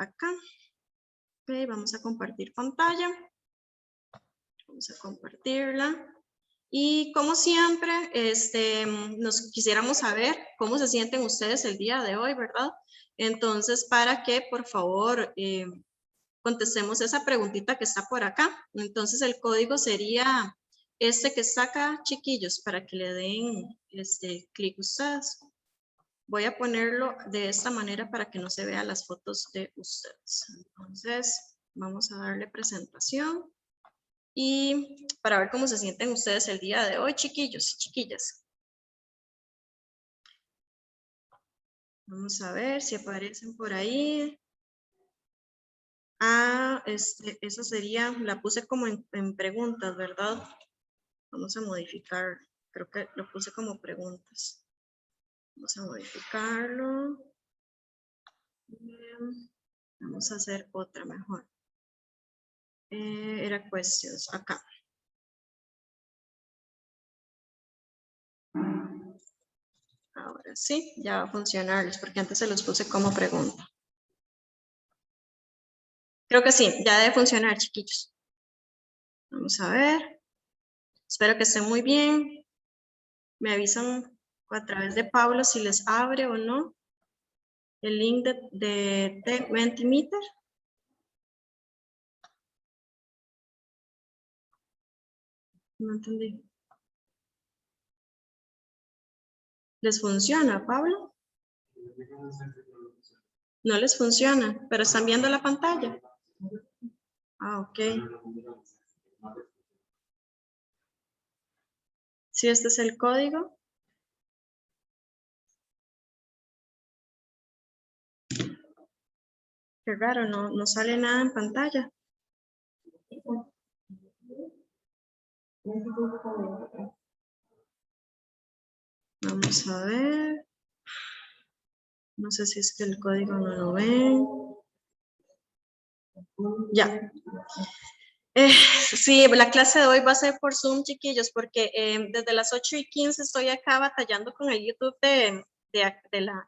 acá. Ok, vamos a compartir pantalla. Vamos a compartirla. Y como siempre, nos quisiéramos saber cómo se sienten ustedes el día de hoy, ¿verdad? Entonces, para que por favor contestemos esa preguntita que está por acá. Entonces, el código sería este que está acá, chiquillos, para que le den clic ustedes. Voy a ponerlo de esta manera para que no se vean las fotos de ustedes. Entonces, vamos a darle presentación. Y para ver cómo se sienten ustedes el día de hoy, chiquillos y chiquillas. Vamos a ver si aparecen por ahí. Ah, eso sería, la puse como en preguntas, ¿verdad? Vamos a modificar, creo que lo puse como preguntas. Vamos a modificarlo. Bien. Vamos a hacer otra mejor. Era questions, acá. Ahora sí, ya va a funcionarles, porque antes se los puse como pregunta. Creo que sí, ya debe funcionar, chiquillos. Vamos a ver. Espero que estén muy bien. Me avisan a través de Pablo si les abre o no el link de Mentimeter. No entendí. ¿Les funciona, Pablo? No les funciona, pero están viendo la pantalla. Ah, ok. Si este es el código. Qué raro, no sale nada en pantalla. Vamos a ver. No sé si es que el código no lo ven. Ya. Sí, la clase de hoy va a ser por Zoom, chiquillos, porque desde las 8:15 estoy acá batallando con el YouTube de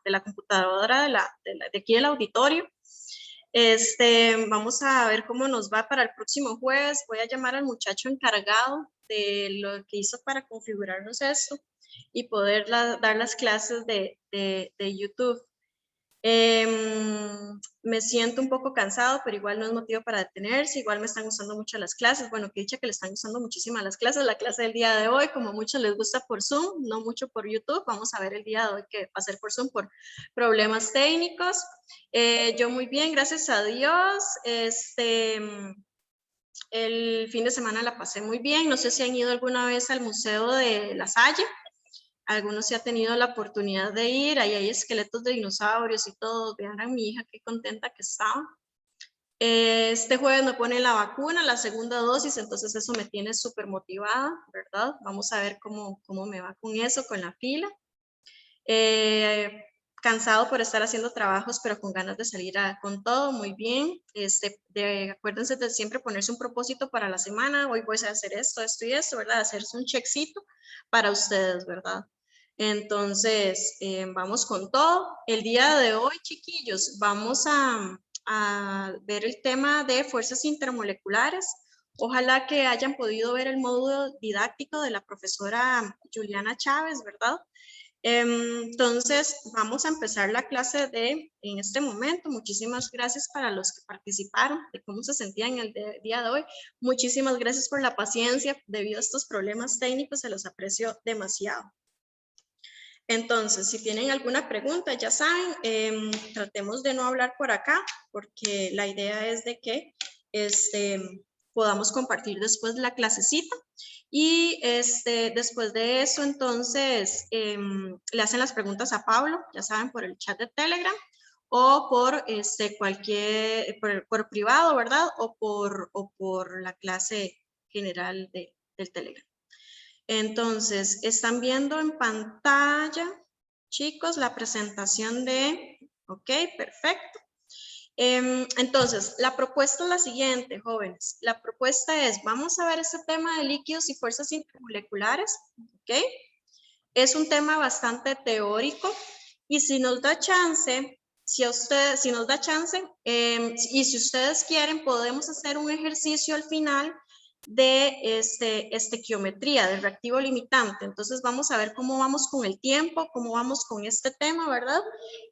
la computadora de aquí del auditorio. Vamos a ver cómo nos va para el próximo jueves. Voy a llamar al muchacho encargado de lo que hizo para configurarnos esto y poder dar las clases de YouTube. Me siento un poco cansado, pero igual no es motivo para detenerse. Igual me están gustando mucho las clases. Bueno, que dicha que le están gustando muchísimas las clases. La clase del día de hoy, como muchos les gusta por Zoom, no mucho por YouTube. Vamos a ver el día de hoy que va a ser por Zoom por problemas técnicos. Yo muy bien, gracias a Dios. El fin de semana la pasé muy bien. No sé si han ido alguna vez al Museo de La Salle. Algunos sí ha tenido la oportunidad de ir, ahí hay esqueletos de dinosaurios y todo. Vean a mi hija qué contenta que estaba. Este jueves me ponen la vacuna, la segunda dosis, entonces eso me tiene súper motivada, ¿verdad? Vamos a ver cómo me va con eso, con la fila. Cansado por estar haciendo trabajos, pero con ganas de salir con todo, muy bien. Acuérdense de siempre ponerse un propósito para la semana. Hoy voy a hacer esto, esto y esto, ¿verdad? Hacerse un checkcito para ustedes, ¿verdad? Entonces, vamos con todo. El día de hoy, chiquillos, vamos a ver el tema de fuerzas intermoleculares. Ojalá que hayan podido ver el módulo didáctico de la profesora Juliana Chávez, ¿verdad? Entonces, vamos a empezar la clase en este momento. Muchísimas gracias para los que participaron, de cómo se sentían el día de hoy. Muchísimas gracias por la paciencia. Debido a estos problemas técnicos, se los aprecio demasiado. Entonces, si tienen alguna pregunta, ya saben, tratemos de no hablar por acá, porque la idea es de que podamos compartir después la clasecita. Y después de eso, entonces, le hacen las preguntas a Pablo, ya saben, por el chat de Telegram, o por por privado, ¿verdad? O por la clase general del Telegram. Entonces, están viendo en pantalla, chicos, la presentación ok, perfecto. Entonces, la propuesta es la siguiente, jóvenes. La propuesta es, vamos a ver este tema de líquidos y fuerzas intermoleculares, ok. Es un tema bastante teórico y si nos da chance, Si nos da chance, y si ustedes quieren, podemos hacer un ejercicio al final de estequiometría, del reactivo limitante. Entonces vamos a ver cómo vamos con el tiempo, cómo vamos con este tema, ¿verdad?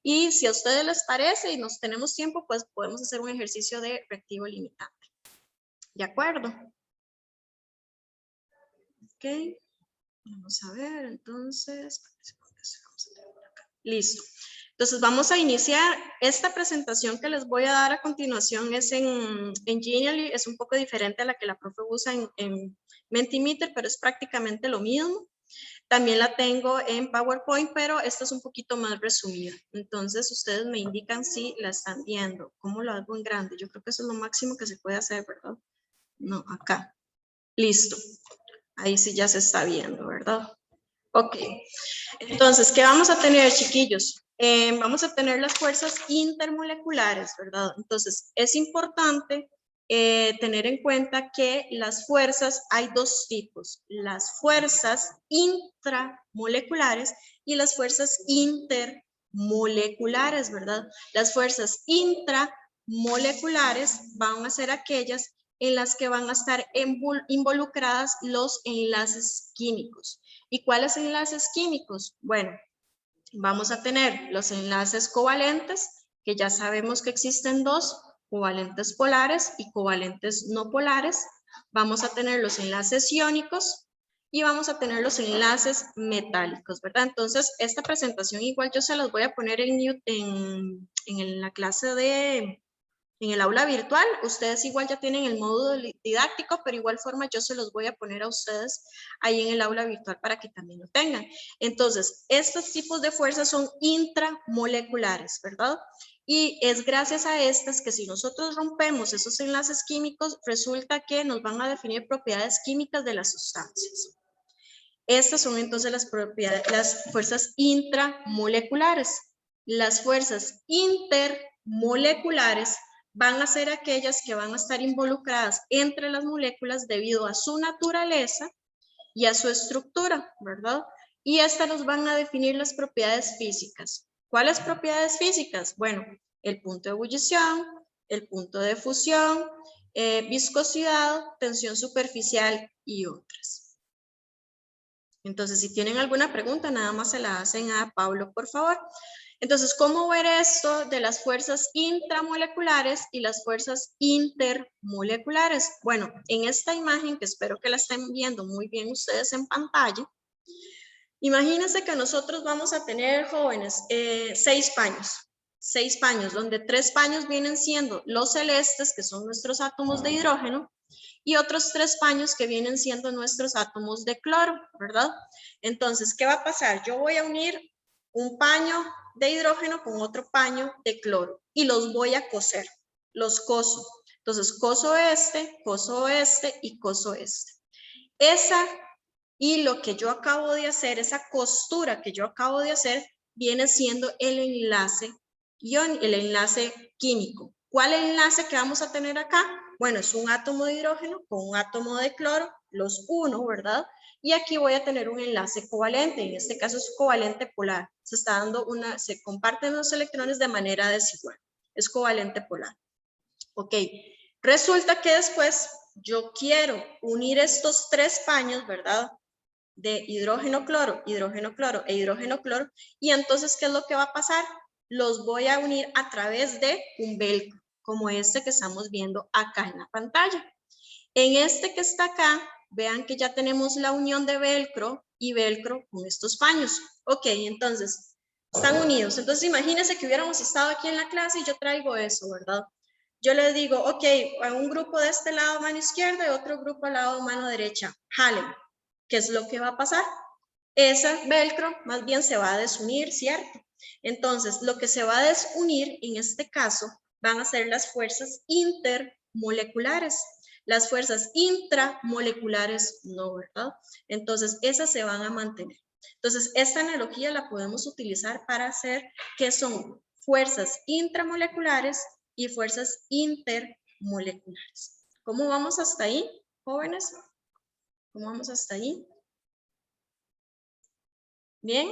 Y si a ustedes les parece y nos tenemos tiempo, pues podemos hacer un ejercicio de reactivo limitante. ¿De acuerdo? Ok. Vamos a ver, entonces. Listo. Entonces vamos a iniciar. Esta presentación que les voy a dar a continuación es en Genially, es un poco diferente a la que la profe usa en Mentimeter, pero es prácticamente lo mismo. También la tengo en PowerPoint, pero esta es un poquito más resumida. Entonces ustedes me indican si la están viendo. ¿Cómo lo hago en grande? Yo creo que eso es lo máximo que se puede hacer, ¿verdad? No, acá. Listo. Ahí sí ya se está viendo, ¿verdad? Ok. Entonces, ¿qué vamos a tener, chiquillos? Vamos a tener las fuerzas intermoleculares, ¿verdad? Entonces, es importante tener en cuenta que las fuerzas, hay dos tipos, las fuerzas intramoleculares y las fuerzas intermoleculares, ¿verdad? Las fuerzas intramoleculares van a ser aquellas en las que van a estar involucradas los enlaces químicos. ¿Y cuáles enlaces químicos? Bueno, vamos a tener los enlaces covalentes, que ya sabemos que existen dos, covalentes polares y covalentes no polares. Vamos a tener los enlaces iónicos y vamos a tener los enlaces metálicos, ¿verdad? Entonces, esta presentación igual yo se las voy a poner en la clase en el aula virtual. Ustedes igual ya tienen el módulo didáctico, pero igual forma yo se los voy a poner a ustedes ahí en el aula virtual para que también lo tengan. Entonces, estos tipos de fuerzas son intramoleculares, ¿verdad? Y es gracias a estas que si nosotros rompemos esos enlaces químicos, resulta que nos van a definir propiedades químicas de las sustancias. Estas son entonces las fuerzas intramoleculares. Las fuerzas intermoleculares van a ser aquellas que van a estar involucradas entre las moléculas debido a su naturaleza y a su estructura, ¿verdad? Y estas nos van a definir las propiedades físicas. ¿Cuáles propiedades físicas? Bueno, el punto de ebullición, el punto de fusión, viscosidad, tensión superficial y otras. Entonces, si tienen alguna pregunta, nada más se la hacen a Pablo, por favor. Entonces, ¿cómo ver esto de las fuerzas intramoleculares y las fuerzas intermoleculares? Bueno, en esta imagen, que espero que la estén viendo muy bien ustedes en pantalla, imagínense que nosotros vamos a tener, jóvenes, 6 paños. 6 paños, donde 3 paños vienen siendo los celestes, que son nuestros átomos de hidrógeno, y otros 3 paños que vienen siendo nuestros átomos de cloro, ¿verdad? Entonces, ¿qué va a pasar? Yo voy a unir un paño de hidrógeno con otro paño de cloro y los voy a coser, los coso. Entonces, coso este y coso este. Y lo que yo acabo de hacer, esa costura que yo acabo de hacer, viene siendo el enlace químico. ¿Cuál enlace que vamos a tener acá? Bueno, es un átomo de hidrógeno con un átomo de cloro, los uno, ¿verdad? Y aquí voy a tener un enlace covalente, en este caso es covalente polar. Se comparten los electrones de manera desigual. Es covalente polar. Ok, resulta que después yo quiero unir estos 3 paños, ¿verdad? De hidrógeno, cloro e hidrógeno, cloro. Y entonces, ¿qué es lo que va a pasar? Los voy a unir a través de un velcro, como este que estamos viendo acá en la pantalla. En este que está acá, vean que ya tenemos la unión de velcro y velcro con estos paños. Ok, entonces, están unidos. Entonces, imagínense que hubiéramos estado aquí en la clase y yo traigo eso, ¿verdad? Yo les digo, ok, a un grupo de este lado mano izquierda y otro grupo al lado mano derecha. Jalen. ¿Qué es lo que va a pasar? Esa velcro más bien se va a desunir, ¿cierto? Entonces, lo que se va a desunir en este caso van a ser las fuerzas intermoleculares. Las fuerzas intramoleculares no, ¿verdad? Entonces, esas se van a mantener. Entonces, esta analogía la podemos utilizar para hacer qué son fuerzas intramoleculares y fuerzas intermoleculares. ¿Cómo vamos hasta ahí, jóvenes? ¿Cómo vamos hasta ahí? Bien.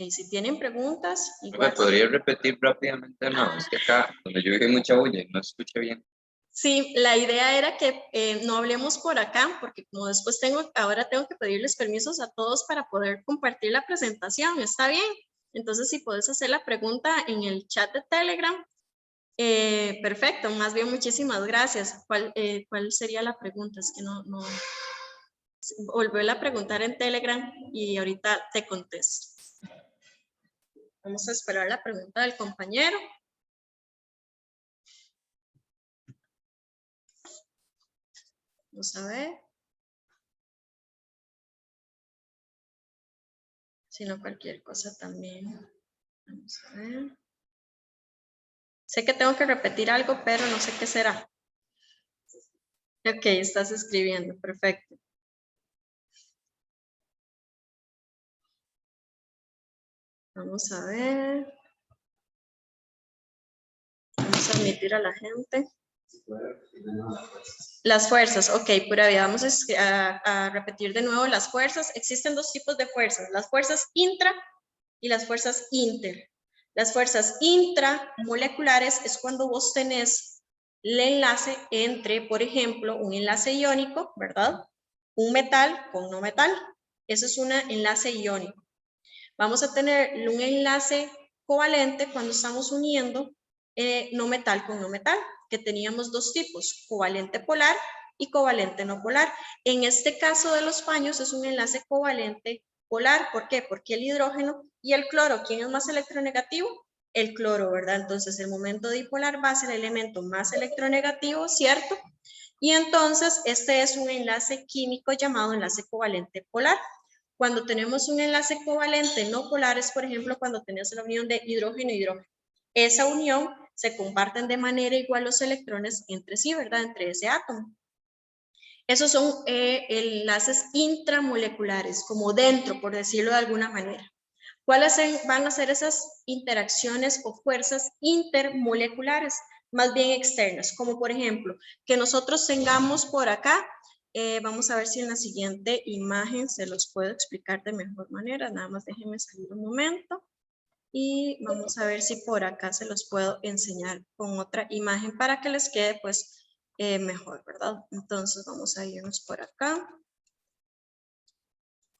Ok, si tienen preguntas, ¿Me igual. podría repetir rápidamente? No, es que acá, donde yo vivo mucha bulla y no se escucha bien. Sí, la idea era que no hablemos por acá, porque como después ahora tengo que pedirles permisos a todos para poder compartir la presentación, ¿está bien? Entonces, si puedes hacer la pregunta en el chat de Telegram, perfecto, más bien muchísimas gracias. ¿Cuál sería la pregunta? Es que no, volverla a preguntar en Telegram y ahorita te contesto. Vamos a esperar la pregunta del compañero. Vamos a ver. Si no, cualquier cosa también. Vamos a ver. Sé que tengo que repetir algo, pero no sé qué será. Ok, estás escribiendo, perfecto. Vamos a ver. Vamos a admitir a la gente. Las fuerzas, ok, pura vida. Vamos a repetir de nuevo las fuerzas. Existen dos tipos de fuerzas, las fuerzas intra y las fuerzas inter. Las fuerzas intramoleculares es cuando vos tenés el enlace entre, por ejemplo, un enlace iónico, ¿verdad? Un metal con no metal. Eso es un enlace iónico. Vamos a tener un enlace covalente cuando estamos uniendo no metal con no metal, que teníamos dos tipos, covalente polar y covalente no polar. En este caso de los paños es un enlace covalente polar. ¿Por qué? Porque el hidrógeno y el cloro, ¿quién es más electronegativo? El cloro, ¿verdad? Entonces el momento dipolar va a ser el elemento más electronegativo, ¿cierto? Y entonces este es un enlace químico llamado enlace covalente polar. Cuando tenemos un enlace covalente no polar es, por ejemplo, cuando tenemos la unión de hidrógeno-hidrógeno. Esa unión se comparten de manera igual los electrones entre sí, ¿verdad? Entre ese átomo. Esos son enlaces intramoleculares, como dentro, por decirlo de alguna manera. ¿Cuáles van a ser esas interacciones o fuerzas intermoleculares? Más bien externas, como por ejemplo, que nosotros tengamos por acá, vamos a ver si en la siguiente imagen se los puedo explicar de mejor manera, nada más déjenme salir un momento y vamos a ver si por acá se los puedo enseñar con otra imagen para que les quede pues mejor, ¿verdad? Entonces vamos a irnos por acá.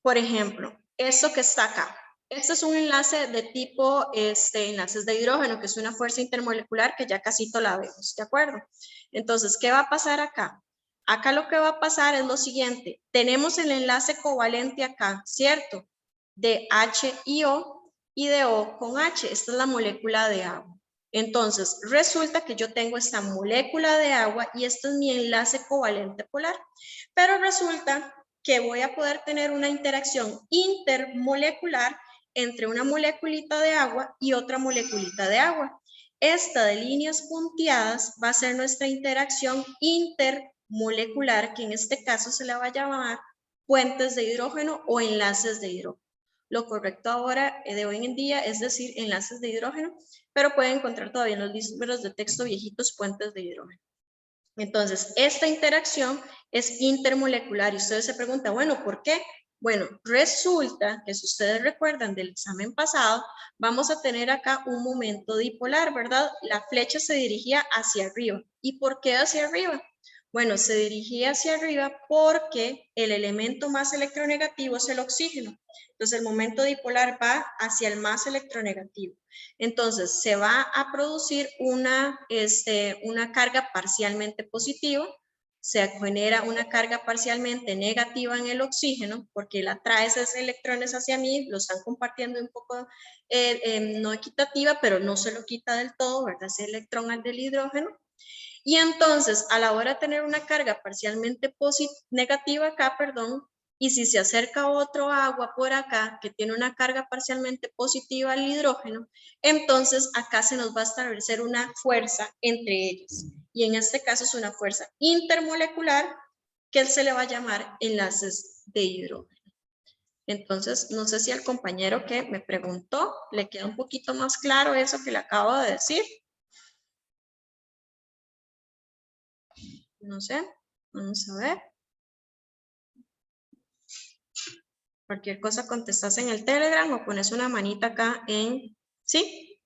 Por ejemplo, esto que está acá. Este es un enlace de tipo enlaces de hidrógeno, que es una fuerza intermolecular que ya casi la vemos, ¿de acuerdo? Entonces, ¿qué va a pasar acá? Acá lo que va a pasar es lo siguiente. Tenemos el enlace covalente acá, ¿cierto? De H y O y de O con H. Esta es la molécula de agua. Entonces, resulta que yo tengo esta molécula de agua y este es mi enlace covalente polar. Pero resulta que voy a poder tener una interacción intermolecular entre una moleculita de agua y otra moleculita de agua. Esta de líneas punteadas va a ser nuestra interacción intermolecular, que en este caso se la va a llamar puentes de hidrógeno o enlaces de hidrógeno. Lo correcto ahora, de hoy en día, es decir enlaces de hidrógeno, pero pueden encontrar todavía en los libros de texto viejitos puentes de hidrógeno. Entonces, esta interacción es intermolecular y ustedes se preguntan, bueno, ¿por qué? Bueno, resulta que si ustedes recuerdan del examen pasado, vamos a tener acá un momento dipolar, ¿verdad? La flecha se dirigía hacia arriba. ¿Y por qué hacia arriba? Bueno, se dirigía hacia arriba porque el elemento más electronegativo es el oxígeno. Entonces, el momento dipolar va hacia el más electronegativo. Entonces, se va a producir una carga parcialmente positiva, se genera una carga parcialmente negativa en el oxígeno, porque él atrae esos electrones hacia mí, lo están compartiendo un poco no equitativa, pero no se lo quita del todo, ¿verdad? Ese electrón al del hidrógeno. Y entonces, a la hora de tener una carga parcialmente negativa acá, perdón, y si se acerca otro agua por acá que tiene una carga parcialmente positiva al hidrógeno, entonces acá se nos va a establecer una fuerza entre ellos. Y en este caso es una fuerza intermolecular que se le va a llamar enlaces de hidrógeno. Entonces, no sé si al compañero que me preguntó le queda un poquito más claro eso que le acabo de decir. No sé, vamos a ver. Cualquier cosa contestas en el Telegram o pones una manita acá en... ¿Sí?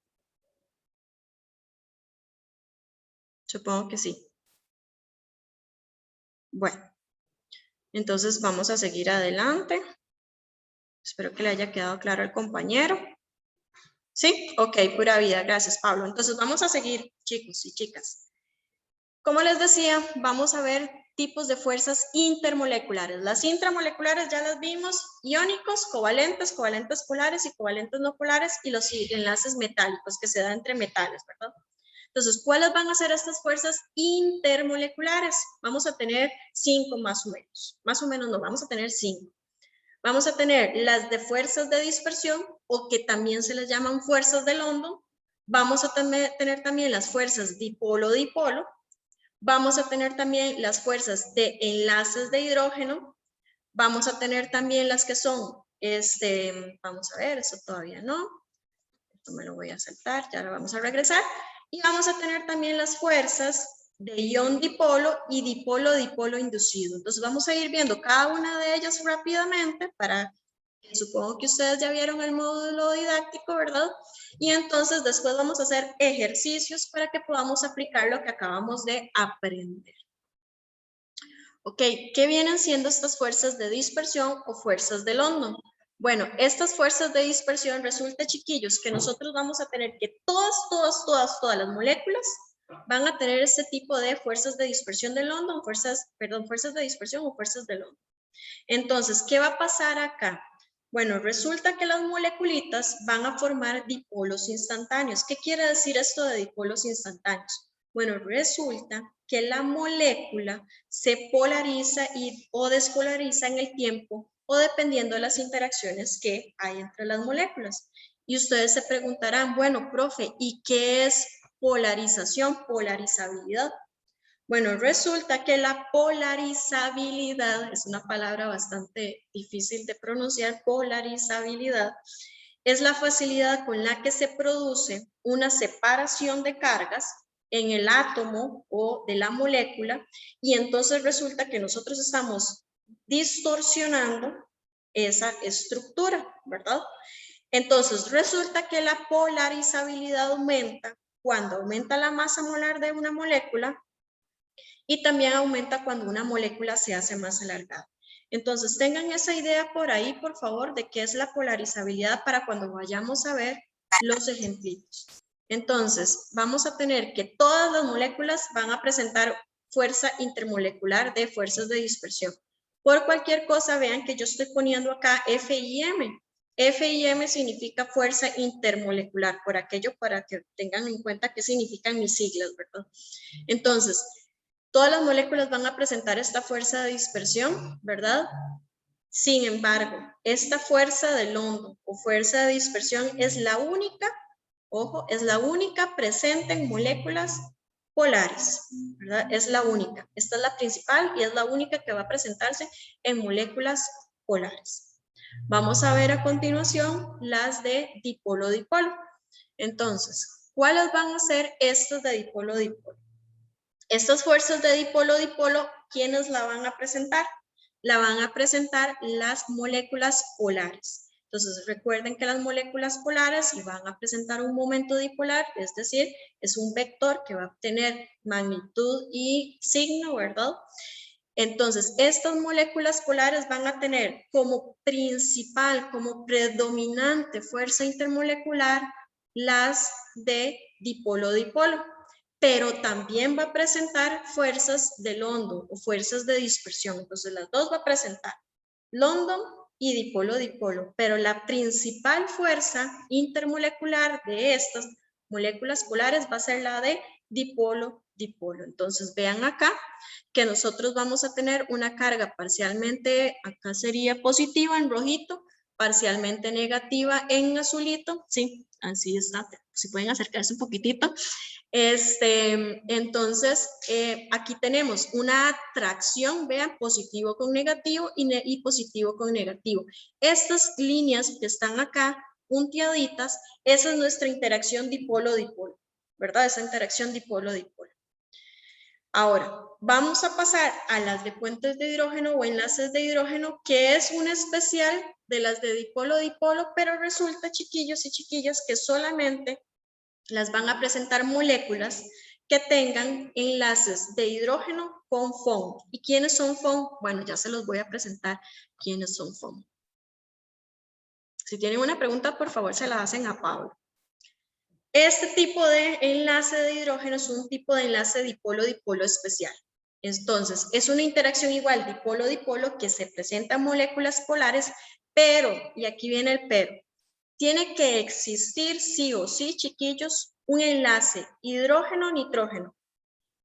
Supongo que sí. Bueno, entonces vamos a seguir adelante. Espero que le haya quedado claro al compañero. ¿Sí? Ok, pura vida. Gracias, Pablo. Entonces vamos a seguir, chicos y chicas. Como les decía, vamos a ver tipos de fuerzas intermoleculares. Las intramoleculares ya las vimos, iónicos, covalentes, covalentes polares y covalentes no polares, y los enlaces metálicos que se dan entre metales, ¿verdad? Entonces, ¿cuáles van a ser estas fuerzas intermoleculares? Vamos a tener 5 más o menos. Más o menos no, vamos a tener 5. Vamos a tener las de fuerzas de dispersión, o que también se les llaman fuerzas de London. Vamos a tener también las fuerzas dipolo-dipolo. Vamos a tener también las fuerzas de enlaces de hidrógeno. Vamos a tener también las que son, vamos a ver, eso todavía no. Esto me lo voy a saltar, ya lo vamos a regresar. Y vamos a tener también las fuerzas de ion dipolo y dipolo-dipolo inducido. Entonces vamos a ir viendo cada una de ellas rápidamente para... Supongo que ustedes ya vieron el módulo didáctico, ¿verdad? Y entonces después vamos a hacer ejercicios para que podamos aplicar lo que acabamos de aprender. Ok, ¿qué vienen siendo estas fuerzas de dispersión o fuerzas de London? Bueno, estas fuerzas de dispersión resulta, chiquillos, que nosotros vamos a tener que todas las moléculas van a tener este tipo de fuerzas de dispersión de London, fuerzas de dispersión o fuerzas de London. Entonces, ¿qué va a pasar acá? Bueno, resulta que las moleculitas van a formar dipolos instantáneos. ¿Qué quiere decir esto de dipolos instantáneos? Bueno, resulta que la molécula se polariza o despolariza en el tiempo o dependiendo de las interacciones que hay entre las moléculas. Y ustedes se preguntarán, bueno, profe, ¿y qué es polarización, polarizabilidad? Bueno, resulta que la polarizabilidad, es una palabra bastante difícil de pronunciar, polarizabilidad, es la facilidad con la que se produce una separación de cargas en el átomo o de la molécula, y entonces resulta que nosotros estamos distorsionando esa estructura, ¿verdad? Entonces resulta que la polarizabilidad aumenta cuando aumenta la masa molar de una molécula, y también aumenta cuando una molécula se hace más alargada. Entonces tengan esa idea por ahí, por favor, de qué es la polarizabilidad para cuando vayamos a ver los ejemplitos. Entonces vamos a tener que todas las moléculas van a presentar fuerza intermolecular de fuerzas de dispersión. Por cualquier cosa, vean que yo estoy poniendo acá F y M. F y M significa fuerza intermolecular, por aquello para que tengan en cuenta qué significan mis siglas, ¿verdad? Entonces, todas las moléculas van a presentar esta fuerza de dispersión, ¿verdad? Sin embargo, esta fuerza de London o fuerza de dispersión es la única, ojo, es la única presente en moléculas polares, ¿verdad? Es la única. Esta es la principal y es la única que va a presentarse en moléculas polares. Vamos a ver a continuación las de dipolo-dipolo. Entonces, ¿cuáles van a ser estas de dipolo-dipolo? Estas fuerzas de dipolo-dipolo, ¿quiénes la van a presentar? La van a presentar las moléculas polares. Entonces, recuerden que las moléculas polares van a presentar un momento dipolar, es decir, es un vector que va a tener magnitud y signo, ¿verdad? Entonces, estas moléculas polares van a tener como principal, como predominante fuerza intermolecular las de dipolo-dipolo, pero también va a presentar fuerzas de London o fuerzas de dispersión. Entonces, las dos va a presentar London y dipolo-dipolo, pero la principal fuerza intermolecular de estas moléculas polares va a ser la de dipolo-dipolo. Entonces, vean acá que nosotros vamos a tener una carga parcialmente, acá sería positiva en rojito, parcialmente negativa en azulito, sí, así está, si pueden acercarse un poquitito. Entonces, aquí tenemos una atracción, vean, positivo con negativo y positivo con negativo. Estas líneas que están acá, punteaditas, esa es nuestra interacción dipolo-dipolo, ¿verdad? Esa interacción dipolo-dipolo. Ahora, vamos a pasar a las de puentes de hidrógeno o enlaces de hidrógeno, que es una especial de las de dipolo-dipolo, pero resulta, chiquillos y chiquillas, que solamente las van a presentar moléculas que tengan enlaces de hidrógeno con FON. ¿Y quiénes son FON? Bueno, ya se los voy a presentar quiénes son FON. Si tienen una pregunta, por favor, se la hacen a Pablo. Este tipo de enlace de hidrógeno es un tipo de enlace dipolo-dipolo especial. Entonces, es una interacción igual dipolo-dipolo que se presentan moléculas polares, pero, y aquí viene el pero, tiene que existir sí o sí, chiquillos, un enlace hidrógeno-nitrógeno,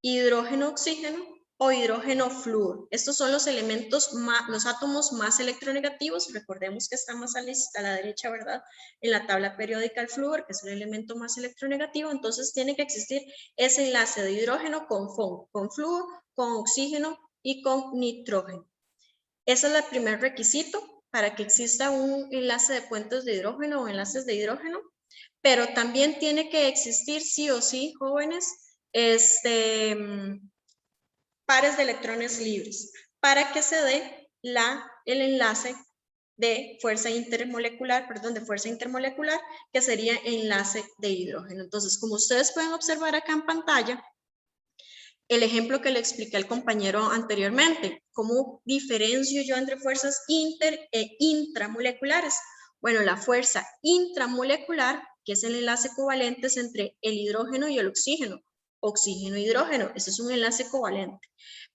hidrógeno-oxígeno o hidrógeno-flúor. Estos son los elementos, los átomos más electronegativos. Recordemos que está más a la derecha, ¿verdad? En la tabla periódica el flúor, que es el elemento más electronegativo. Entonces tiene que existir ese enlace de hidrógeno con flúor, con oxígeno y con nitrógeno. Ese es el primer requisito para que exista un enlace de puentes de hidrógeno o enlaces de hidrógeno, pero también tiene que existir sí o sí, jóvenes, pares de electrones libres para que se dé el enlace de fuerza intermolecular, que sería enlace de hidrógeno. Entonces, como ustedes pueden observar acá en pantalla, el ejemplo que le expliqué al compañero anteriormente, ¿cómo diferencio yo entre fuerzas inter e intramoleculares? Bueno, la fuerza intramolecular, que es el enlace covalente entre el hidrógeno y el oxígeno, oxígeno-hidrógeno, ese es un enlace covalente.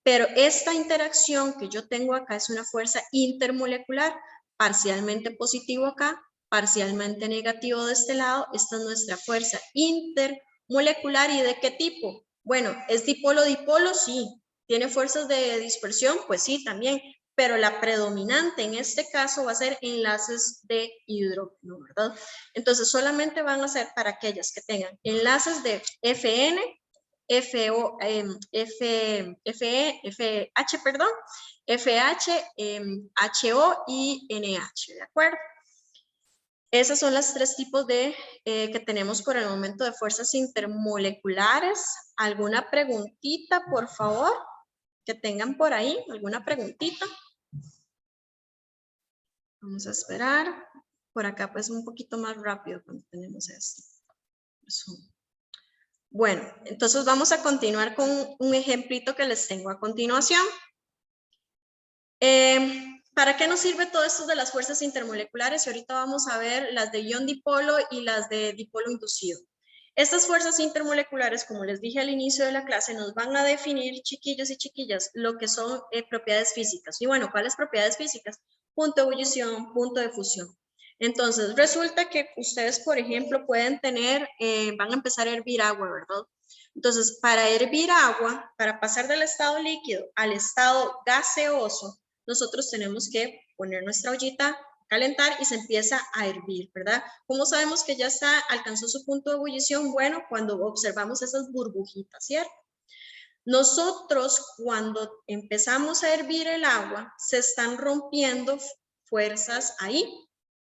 Pero esta interacción que yo tengo acá es una fuerza intermolecular, parcialmente positivo acá, parcialmente negativo de este lado. Esta es nuestra fuerza intermolecular. ¿Y de qué tipo? Bueno, ¿es dipolo-dipolo? Sí. ¿Tiene fuerzas de dispersión? Pues sí, también. Pero la predominante en este caso va a ser enlaces de hidrógeno, ¿verdad? Entonces, solamente van a ser para aquellas que tengan enlaces de FN, FH, perdón, FH, HO y NH, ¿de acuerdo? Esos son los tres tipos que tenemos por el momento de fuerzas intermoleculares. ¿Alguna preguntita, por favor, que tengan por ahí? ¿Alguna preguntita? Vamos a esperar. Por acá pues un poquito más rápido cuando tenemos esto. Bueno, entonces vamos a continuar con un ejemplito que les tengo a continuación. ¿Para qué nos sirve todo esto de las fuerzas intermoleculares? Y ahorita vamos a ver las de ion dipolo y las de dipolo inducido. Estas fuerzas intermoleculares, como les dije al inicio de la clase, nos van a definir, chiquillos y chiquillas, lo que son propiedades físicas. Y bueno, ¿cuáles propiedades físicas? Punto de ebullición, punto de fusión. Entonces, resulta que ustedes, por ejemplo, pueden tener, van a empezar a hervir agua, ¿verdad? Entonces, para hervir agua, para pasar del estado líquido al estado gaseoso, nosotros tenemos que poner nuestra ollita a calentar y se empieza a hervir, ¿verdad? ¿Cómo sabemos que ya alcanzó su punto de ebullición? Bueno, cuando observamos esas burbujitas, ¿cierto? Nosotros, cuando empezamos a hervir el agua, se están rompiendo fuerzas ahí.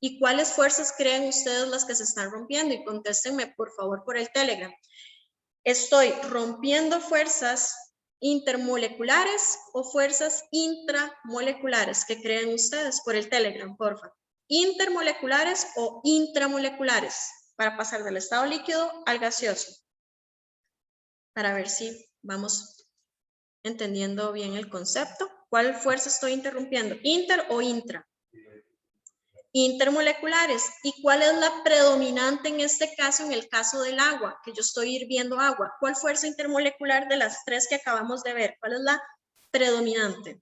¿Y cuáles fuerzas creen ustedes las que se están rompiendo? Y contéstenme, por favor, por el Telegram. ¿Estoy rompiendo fuerzas intermoleculares o fuerzas intramoleculares? ¿Qué creen ustedes? Por el Telegram, por favor. ¿Intermoleculares o intramoleculares? Para pasar del estado líquido al gaseoso. Para ver si vamos entendiendo bien el concepto. ¿Cuál fuerza estoy interrumpiendo? ¿Inter o intra? Intermoleculares. ¿Y cuál es la predominante en este caso, en el caso del agua, que yo estoy hirviendo agua? ¿Cuál fuerza intermolecular de las tres que acabamos de ver? ¿Cuál es la predominante?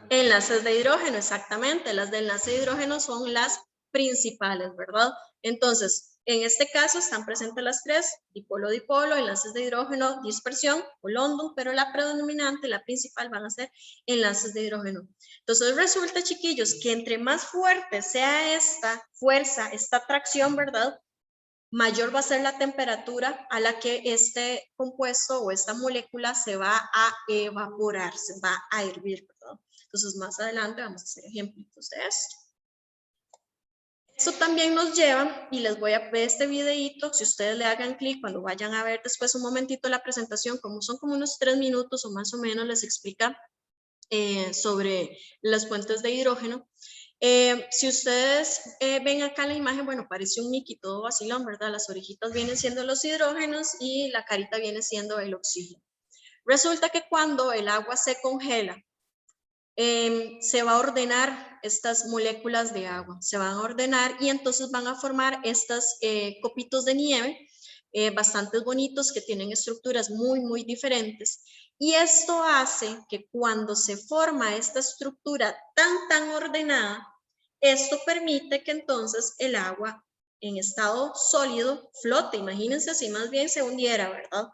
Enlaces de hidrógeno, exactamente. Las de enlace de hidrógeno son las principales, ¿verdad? Entonces, en este caso están presentes las tres, dipolo-dipolo, enlaces de hidrógeno, dispersión o London, pero la predominante, la principal van a ser enlaces de hidrógeno. Entonces resulta, chiquillos, que entre más fuerte sea esta fuerza, esta atracción, ¿verdad? Mayor va a ser la temperatura a la que este compuesto o esta molécula se va a evaporar, se va a hervir, ¿verdad? Entonces más adelante vamos a hacer ejemplitos de esto. Esto también nos lleva, y les voy a ver este videito, si ustedes le hagan clic cuando vayan a ver después un momentito la presentación, como son como unos 3 minutos o más o menos, les explica sobre las fuentes de hidrógeno. Si ustedes ven acá en la imagen, bueno, parece un Mickey todo vacilón, ¿verdad? Las orejitas vienen siendo los hidrógenos y la carita viene siendo el oxígeno. Resulta que cuando el agua se congela, se va a ordenar estas moléculas de agua, se van a ordenar y entonces van a formar estos copitos de nieve bastante bonitos que tienen estructuras muy diferentes. Y esto hace que cuando se forma esta estructura tan ordenada, esto permite que entonces el agua en estado sólido flote. Imagínense si más bien se hundiera, ¿verdad?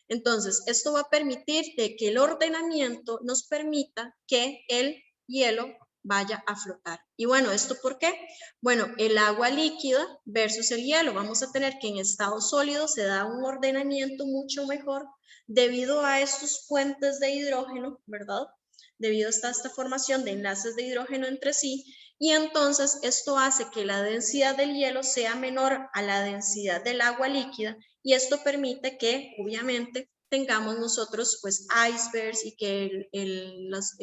Entonces, esto va a permitir de que el ordenamiento nos permita que el hielo vaya a flotar. Y bueno, ¿esto por qué? Bueno, el agua líquida versus el hielo. Vamos a tener que en estado sólido se da un ordenamiento mucho mejor debido a estos puentes de hidrógeno, ¿verdad? Debido a esta formación de enlaces de hidrógeno entre sí. Y entonces esto hace que la densidad del hielo sea menor a la densidad del agua líquida y esto permite que obviamente tengamos nosotros pues icebergs y que las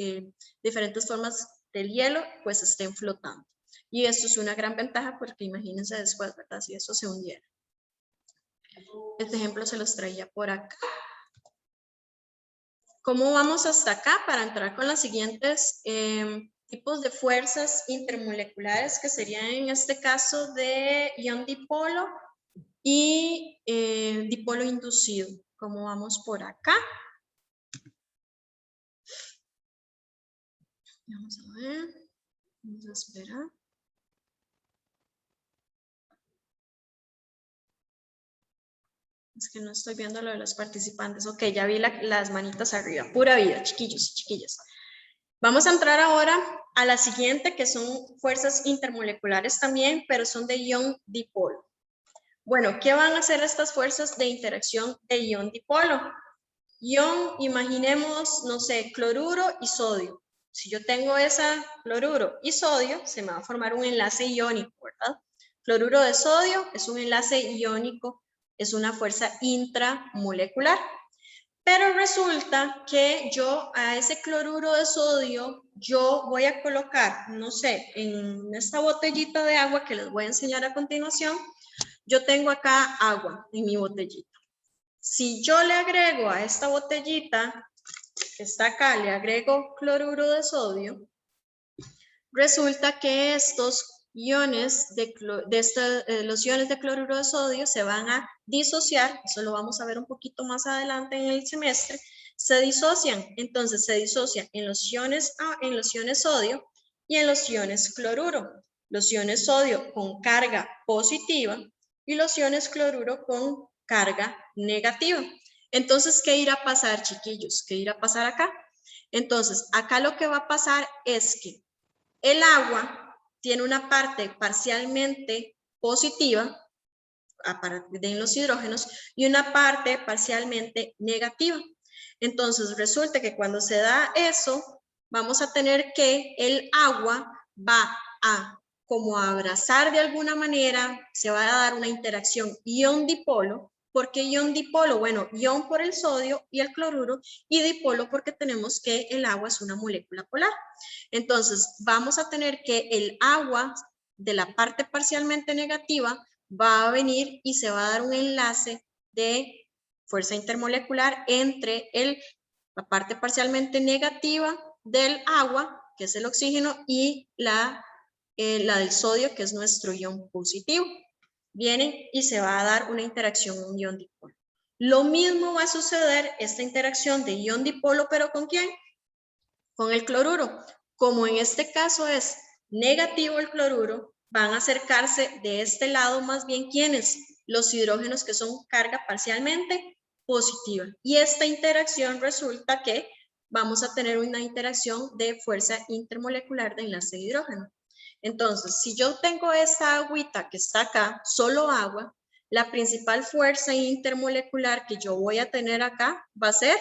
diferentes formas del hielo pues estén flotando. Y esto es una gran ventaja porque imagínense después, ¿verdad? Si eso se hundiera. Este ejemplo se los traía por acá. ¿Cómo vamos hasta acá para entrar con los siguientes tipos de fuerzas intermoleculares que serían en este caso de ion dipolo y dipolo inducido? ¿Cómo vamos por acá? Vamos a ver. Vamos a esperar. Es que no estoy viendo lo de los participantes. Ok, ya vi las manitas arriba. Pura vida, chiquillos y chiquillas. Vamos a entrar ahora a la siguiente, que son fuerzas intermoleculares también, pero son de ion dipolo. Bueno, ¿qué van a hacer estas fuerzas de interacción de ion dipolo? Ion, imaginemos, no sé, cloruro y sodio. Si yo tengo esa cloruro y sodio, se me va a formar un enlace iónico, ¿verdad? Cloruro de sodio es un enlace iónico, es una fuerza intramolecular. Pero resulta que yo a ese cloruro de sodio, yo voy a colocar, no sé, en esta botellita de agua que les voy a enseñar a continuación, yo tengo acá agua en mi botellita. Si yo le agrego a esta botellita, que está acá, le agrego cloruro de sodio, resulta que estos iones los iones de cloruro de sodio se van a disociar, eso lo vamos a ver un poquito más adelante en el semestre, se disocian, entonces se disocian en los iones sodio y en los iones cloruro. Los iones sodio con carga positiva y los iones cloruro con carga negativa. Entonces, ¿qué irá a pasar, chiquillos? ¿Qué irá a pasar acá? Entonces, acá lo que va a pasar es que el agua tiene una parte parcialmente positiva, aparte de los hidrógenos, y una parte parcialmente negativa. Entonces, resulta que cuando se da eso, vamos a tener que el agua va a como abrazar de alguna manera, se va a dar una interacción ion-dipolo. ¿Por qué ion-dipolo? Bueno, ion por el sodio y el cloruro y dipolo porque tenemos que el agua es una molécula polar. Entonces, vamos a tener que el agua de la parte parcialmente negativa va a venir y se va a dar un enlace de fuerza intermolecular entre la parte parcialmente negativa del agua, que es el oxígeno, y la del sodio, que es nuestro ion positivo. Viene y se va a dar una interacción, un ion dipolo. Lo mismo va a suceder esta interacción de ion dipolo, pero ¿con quién? Con el cloruro. Como en este caso es negativo el cloruro, van a acercarse de este lado más bien ¿quiénes? Los hidrógenos que son carga parcialmente positiva. Y esta interacción resulta que vamos a tener una interacción de fuerza intermolecular de enlace de hidrógeno. Entonces, si yo tengo esta agüita que está acá, solo agua, la principal fuerza intermolecular que yo voy a tener acá va a ser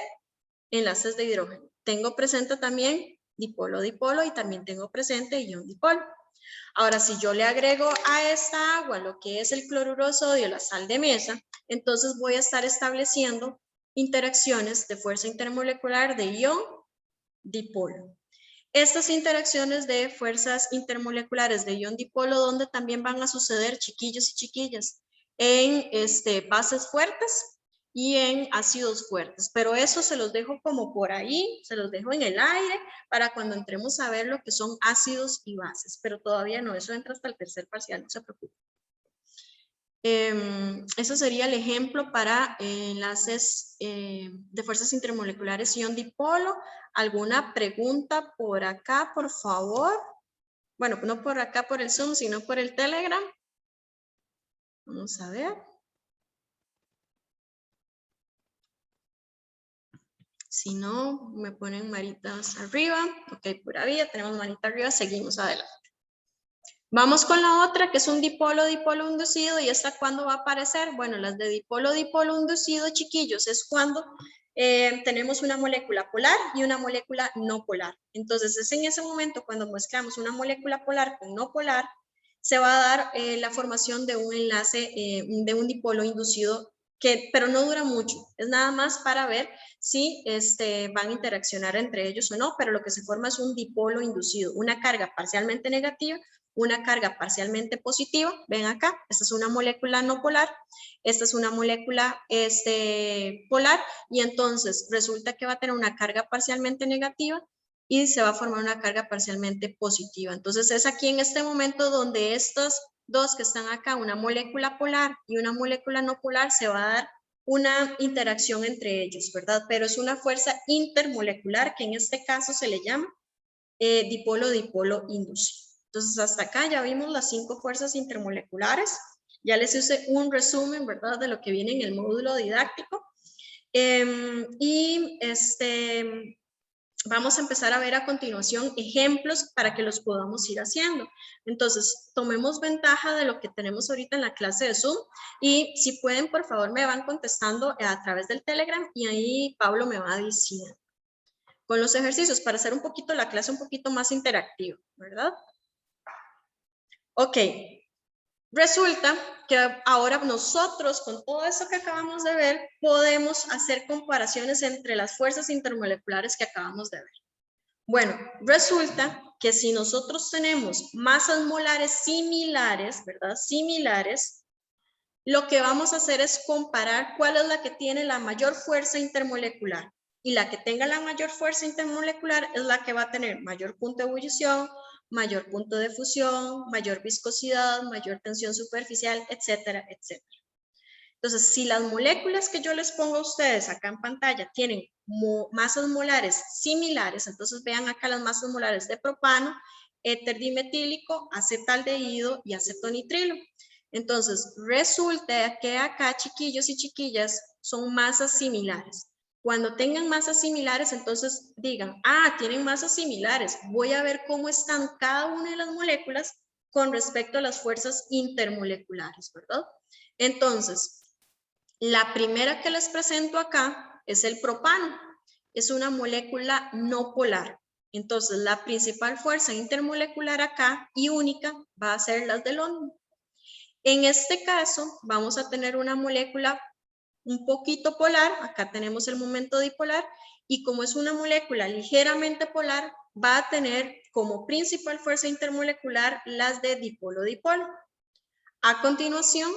enlaces de hidrógeno. Tengo presente también dipolo-dipolo y también tengo presente ion-dipolo. Ahora, si yo le agrego a esta agua lo que es el cloruro de sodio, la sal de mesa, entonces voy a estar estableciendo interacciones de fuerza intermolecular de ion dipolo. Estas interacciones de fuerzas intermoleculares de ion dipolo, donde también van a suceder, chiquillos y chiquillas, en bases fuertes y en ácidos fuertes. Pero eso se los dejo como por ahí, se los dejo en el aire para cuando entremos a ver lo que son ácidos y bases. Pero todavía no, eso entra hasta el tercer parcial, no se preocupen. Eso sería el ejemplo para enlaces de fuerzas intermoleculares ion dipolo. ¿Alguna pregunta por acá, por favor? Bueno, no por acá por el Zoom, sino por el Telegram. Vamos a ver. Si no, me ponen manitas arriba. Ok, pura vida, tenemos manita arriba, seguimos adelante. Vamos con la otra, que es un dipolo-dipolo inducido. ¿Y esta cuándo va a aparecer? Bueno, las de dipolo-dipolo inducido, chiquillos, es cuando tenemos una molécula polar y una molécula no polar. Entonces, es en ese momento cuando mezclamos una molécula polar con no polar, se va a dar la formación de un enlace, de un dipolo inducido, pero no dura mucho. Es nada más para ver si van a interaccionar entre ellos o no, pero lo que se forma es un dipolo inducido, una carga parcialmente negativa, una carga parcialmente positiva. Ven acá, esta es una molécula no polar, esta es una molécula polar, y entonces resulta que va a tener una carga parcialmente negativa y se va a formar una carga parcialmente positiva. Entonces es aquí en este momento donde estos dos que están acá, una molécula polar y una molécula no polar, se va a dar una interacción entre ellos, ¿verdad? Pero es una fuerza intermolecular que en este caso se le llama dipolo-dipolo inducido. Entonces, hasta acá ya vimos las 5 fuerzas intermoleculares. Ya les hice un resumen, ¿verdad?, de lo que viene en el módulo didáctico. Vamos a empezar a ver a continuación ejemplos para que los podamos ir haciendo. Entonces, tomemos ventaja de lo que tenemos ahorita en la clase de Zoom, y si pueden, por favor, me van contestando a través del Telegram y ahí Pablo me va diciendo con los ejercicios para hacer un poquito la clase un poquito más interactiva, ¿verdad? Ok, resulta que ahora nosotros, con todo eso que acabamos de ver, podemos hacer comparaciones entre las fuerzas intermoleculares que acabamos de ver. Bueno, resulta que si nosotros tenemos masas molares similares, ¿verdad? Similares, lo que vamos a hacer es comparar cuál es la que tiene la mayor fuerza intermolecular. Y la que tenga la mayor fuerza intermolecular es la que va a tener mayor punto de ebullición, mayor punto de fusión, mayor viscosidad, mayor tensión superficial, etcétera, etcétera. Entonces, si las moléculas que yo les pongo a ustedes acá en pantalla tienen masas molares similares, entonces vean acá las masas molares de propano, éter dimetílico, acetaldehído y acetonitrilo. Entonces, resulta que acá, chiquillos y chiquillas, son masas similares. Cuando tengan masas similares, entonces digan, tienen masas similares, voy a ver cómo están cada una de las moléculas con respecto a las fuerzas intermoleculares, ¿verdad? Entonces, la primera que les presento acá es el propano. Es una molécula no polar. Entonces, la principal fuerza intermolecular acá y única va a ser las del ónimo. En este caso, vamos a tener una molécula un poquito polar. Acá tenemos el momento dipolar. Y como es una molécula ligeramente polar, va a tener como principal fuerza intermolecular las de dipolo-dipolo. A continuación,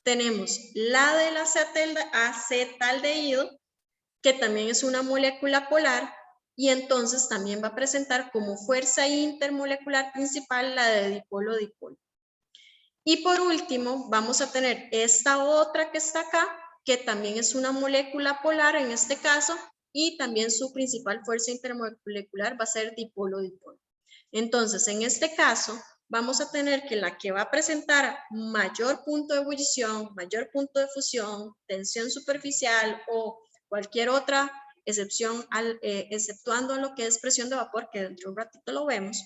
tenemos la del acetaldehído, que también es una molécula polar, y entonces también va a presentar como fuerza intermolecular principal la de dipolo-dipolo. Y por último, vamos a tener esta otra que está acá, que también es una molécula polar en este caso, y también su principal fuerza intermolecular va a ser dipolo-dipolo. Entonces, en este caso, vamos a tener que la que va a presentar mayor punto de ebullición, mayor punto de fusión, tensión superficial o cualquier otra excepción, exceptuando lo que es presión de vapor, que dentro de un ratito lo vemos,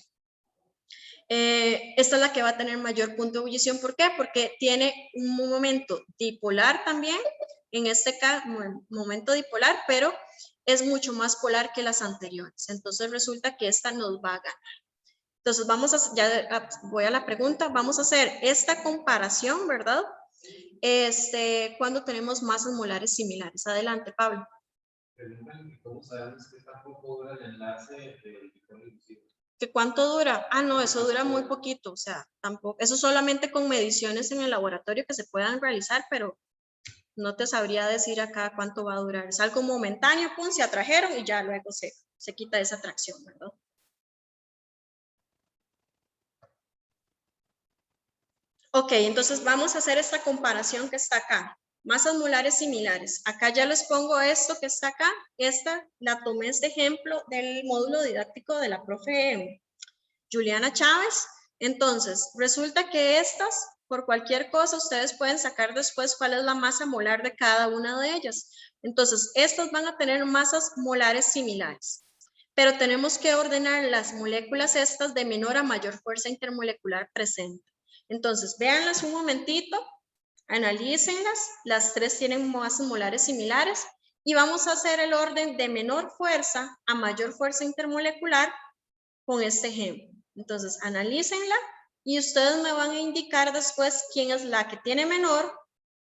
esta es la que va a tener mayor punto de ebullición. ¿Por qué? Porque tiene un momento dipolar también, en este caso, momento dipolar, pero es mucho más polar que las anteriores. Entonces resulta que esta nos va a ganar. Entonces voy a la pregunta, vamos a hacer esta comparación, ¿verdad? Cuando tenemos masas molares similares. Adelante, Pablo. ¿Cómo sabemos que tampoco dura el enlace del dipolo inducido? ¿Que cuánto dura? Ah, no, eso dura muy poquito, o sea, tampoco, eso solamente con mediciones en el laboratorio que se puedan realizar, pero no te sabría decir acá cuánto va a durar. Es algo momentáneo, pum, se atrajeron y ya luego se quita esa atracción, ¿verdad? Ok, entonces vamos a hacer esta comparación que está acá. Masas molares similares. Acá ya les pongo esto que está acá. Esta la tomé este ejemplo del módulo didáctico de la profe Juliana Chávez. Entonces, resulta que estas, por cualquier cosa, ustedes pueden sacar después cuál es la masa molar de cada una de ellas. Entonces, estas van a tener masas molares similares. Pero tenemos que ordenar las moléculas estas de menor a mayor fuerza intermolecular presente. Entonces, véanlas un momentito, analícenlas, las tres tienen masas molares similares y vamos a hacer el orden de menor fuerza a mayor fuerza intermolecular con este ejemplo. Entonces, analícenla y ustedes me van a indicar después quién es la que tiene menor,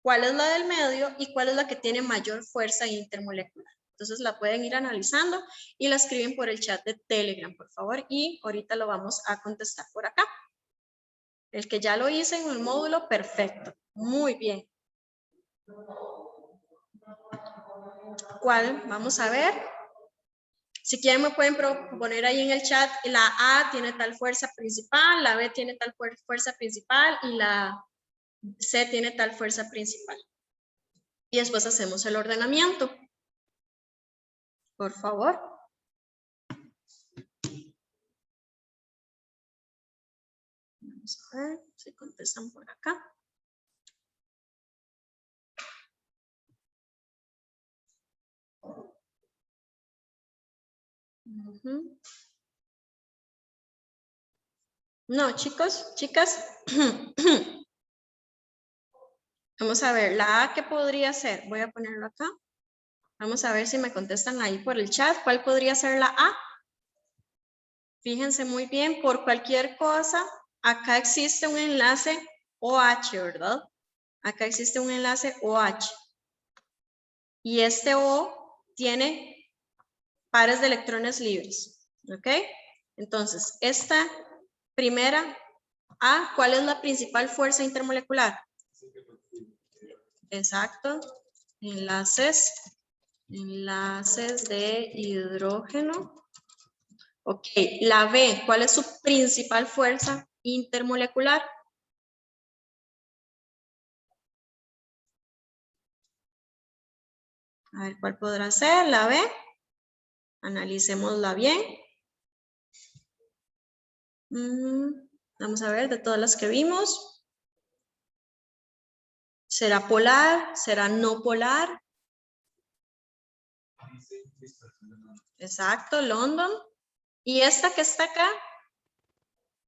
cuál es la del medio y cuál es la que tiene mayor fuerza intermolecular. Entonces, la pueden ir analizando y la escriben por el chat de Telegram, por favor, y ahorita lo vamos a contestar por acá. El que ya lo hice en el módulo, perfecto. Muy bien. ¿Cuál? Vamos a ver. Si quieren me pueden poner ahí en el chat, la A tiene tal fuerza principal, la B tiene tal fuerza principal y la C tiene tal fuerza principal. Y después hacemos el ordenamiento. Por favor. Vamos a ver si contestan por acá. No, chicos, chicas. Vamos a ver, la A, ¿qué podría ser? Voy a ponerlo acá. Vamos a ver si me contestan ahí por el chat. ¿Cuál podría ser la A? Fíjense muy bien, por cualquier cosa, acá existe un enlace OH, ¿verdad? Acá existe un enlace OH. Y este O tiene pares de electrones libres, ¿ok? Entonces, esta primera A, ¿cuál es la principal fuerza intermolecular? Exacto, enlaces de hidrógeno. Ok, la B, ¿cuál es su principal fuerza intermolecular? A ver, ¿cuál podrá ser? La B. Analicémosla bien. Vamos a ver de todas las que vimos. ¿Será polar? ¿Será no polar? Exacto, London. Y esta que está acá,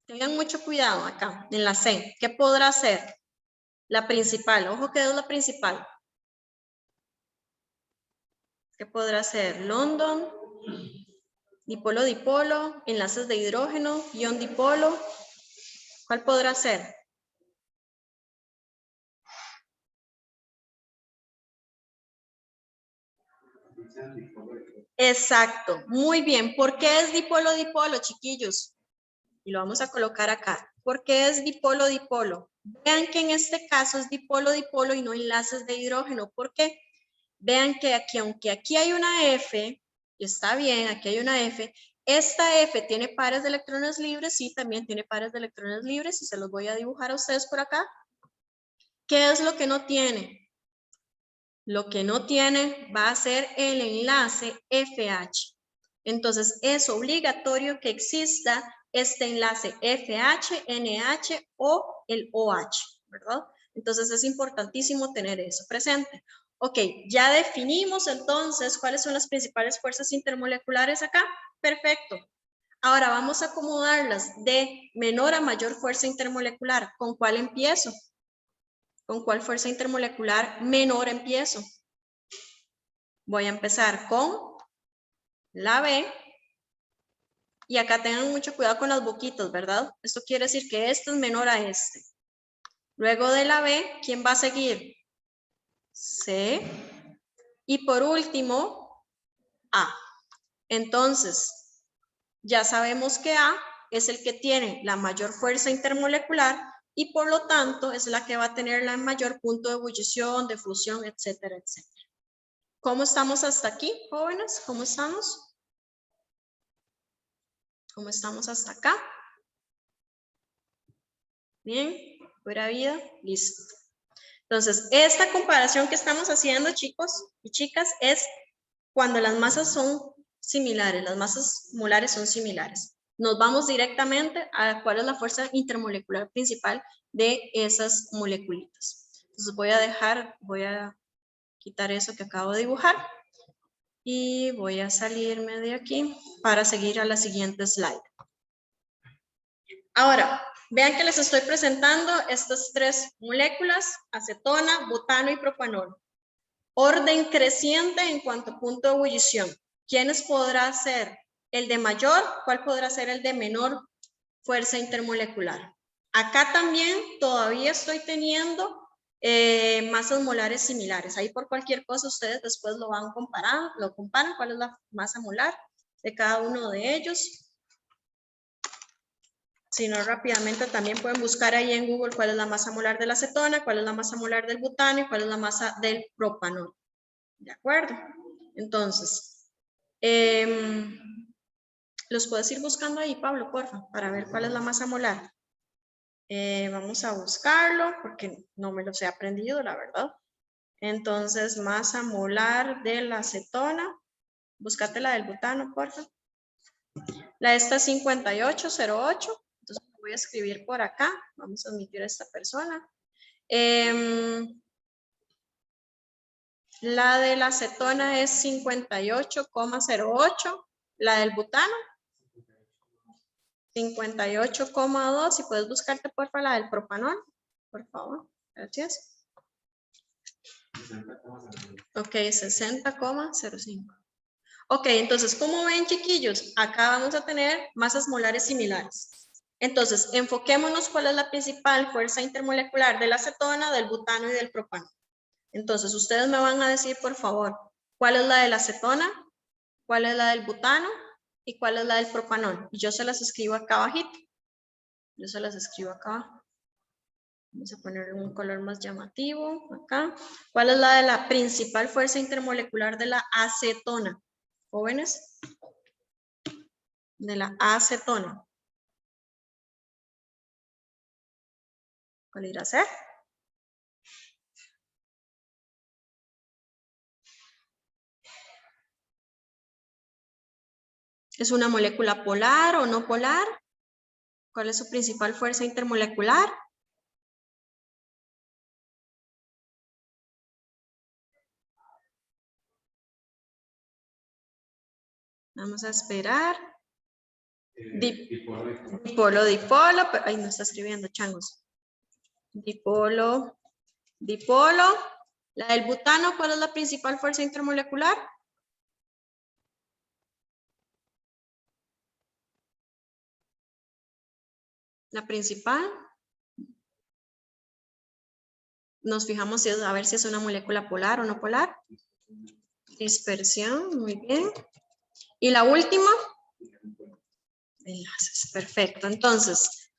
tengan mucho cuidado acá, en la C. ¿Qué podrá ser? La principal. Ojo que es la principal. ¿Qué podrá ser? London, dipolo-dipolo, enlaces de hidrógeno, ion-dipolo. ¿Cuál podrá ser? Exacto, muy bien. ¿Por qué es dipolo-dipolo, chiquillos? Y lo vamos a colocar acá. ¿Por qué es dipolo-dipolo? Vean que en este caso es dipolo-dipolo y no enlaces de hidrógeno. ¿Por qué? Vean que aquí, aunque aquí hay una F, y está bien, aquí hay una F, esta F tiene pares de electrones libres, sí, también tiene pares de electrones libres, y se los voy a dibujar a ustedes por acá. ¿Qué es lo que no tiene? Lo que no tiene va a ser el enlace FH. Entonces, es obligatorio que exista este enlace FH, NH o el OH, ¿verdad? Entonces, es importantísimo tener eso presente. Ok, ya definimos entonces cuáles son las principales fuerzas intermoleculares acá. Perfecto. Ahora vamos a acomodarlas de menor a mayor fuerza intermolecular. ¿Con cuál empiezo? ¿Con cuál fuerza intermolecular menor empiezo? Voy a empezar con la B. Y acá tengan mucho cuidado con las boquitas, ¿verdad? Esto quiere decir que este es menor a este. Luego de la B, ¿quién va a seguir? C. Y por último, A. Entonces, ya sabemos que A es el que tiene la mayor fuerza intermolecular y por lo tanto es la que va a tener la mayor punto de ebullición, de fusión, etcétera, etcétera. ¿Cómo estamos hasta aquí, jóvenes? ¿Cómo estamos? ¿Cómo estamos hasta acá? Bien, pura vida, listo. Entonces, esta comparación que estamos haciendo, chicos y chicas, es cuando las masas son similares, las masas molares son similares. Nos vamos directamente a cuál es la fuerza intermolecular principal de esas moleculitas. Entonces voy a quitar eso que acabo de dibujar y voy a salirme de aquí para seguir a la siguiente slide. Ahora, vean que les estoy presentando estas tres moléculas, acetona, butano y propanol. Orden creciente en cuanto a punto de ebullición. ¿Quiénes podrá ser el de mayor? ¿Cuál podrá ser el de menor fuerza intermolecular? Acá también todavía estoy teniendo masas molares similares. Ahí por cualquier cosa ustedes después lo van comparando, lo comparan cuál es la masa molar de cada uno de ellos. Si no, rápidamente también pueden buscar ahí en Google cuál es la masa molar de la acetona, cuál es la masa molar del butano y cuál es la masa del propanol. ¿De acuerdo? Entonces, los puedes ir buscando ahí, Pablo, porfa, para ver cuál es la masa molar. Vamos a buscarlo porque no me los he aprendido, la verdad. Entonces, masa molar de la acetona. Búscate la del butano, porfa. La esta es 5808. Entonces, voy a escribir por acá. Vamos a admitir a esta persona. La de la acetona es 58,08. La del butano, 58,2. Y puedes buscarte, por favor, la del propanol. Por favor. Gracias. Ok, 60,05. Ok, entonces, ¿cómo ven, chiquillos? Acá vamos a tener masas molares similares. Entonces, enfoquémonos cuál es la principal fuerza intermolecular de la acetona, del butano y del propano. Entonces, ustedes me van a decir, por favor, ¿cuál es la de la acetona? ¿Cuál es la del butano? ¿Y cuál es la del propanol? Y yo se las escribo acá abajito. Yo se las escribo acá. Vamos a poner un color más llamativo acá. ¿Cuál es la de la principal fuerza intermolecular de la acetona? Jóvenes. De la acetona. ¿Cuál irá a ser? ¿Es una molécula polar o no polar? ¿Cuál es su principal fuerza intermolecular? Vamos a esperar. Dipolo, dipolo. Ay, no está escribiendo, changos. Dipolo, dipolo. La del butano, ¿cuál es la principal fuerza intermolecular? La principal. Nos fijamos si es, a ver si es una molécula polar o no polar. Dispersión, muy bien. Y la última. Enlaces, perfecto. Entonces,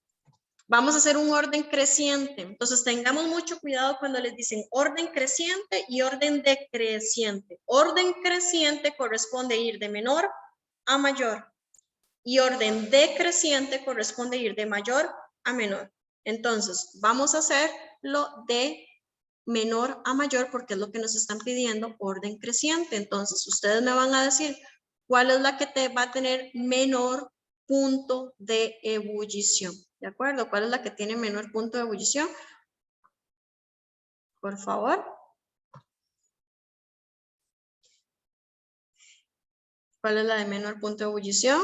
vamos a hacer un orden creciente. Entonces, tengamos mucho cuidado cuando les dicen orden creciente y orden decreciente. Orden creciente corresponde ir de menor a mayor. Y orden decreciente corresponde ir de mayor a menor. Entonces, vamos a hacerlo de menor a mayor porque es lo que nos están pidiendo, orden creciente. Entonces, ustedes me van a decir cuál es la que te va a tener menor punto de ebullición. ¿De acuerdo? ¿Cuál es la que tiene menor punto de ebullición? Por favor. ¿Cuál es la de menor punto de ebullición?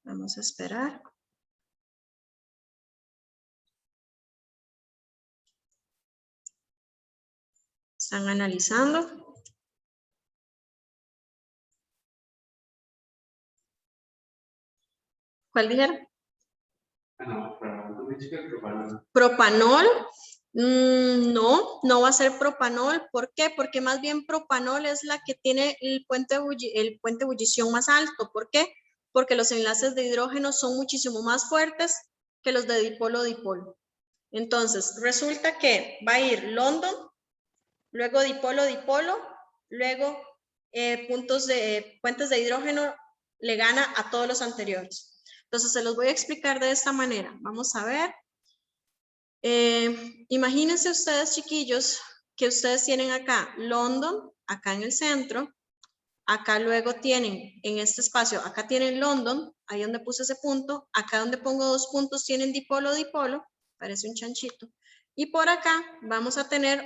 Vamos a esperar. Están analizando. ¿Cuál dijeron? No, pero no dice que el propanol. Propanol. No, no va a ser propanol. ¿Por qué? Porque más bien propanol es la que tiene el puente de ebullición más alto. ¿Por qué? Porque los enlaces de hidrógeno son muchísimo más fuertes que los de dipolo-dipolo. Entonces, resulta que va a ir London, luego dipolo-dipolo, luego puentes de hidrógeno le gana a todos los anteriores. Entonces, se los voy a explicar de esta manera. Vamos a ver. Imagínense ustedes, chiquillos, que ustedes tienen acá London, acá en el centro, acá luego tienen en este espacio, acá tienen London, ahí donde puse ese punto, acá donde pongo 2 puntos tienen dipolo-dipolo, parece un chanchito, y por acá vamos a tener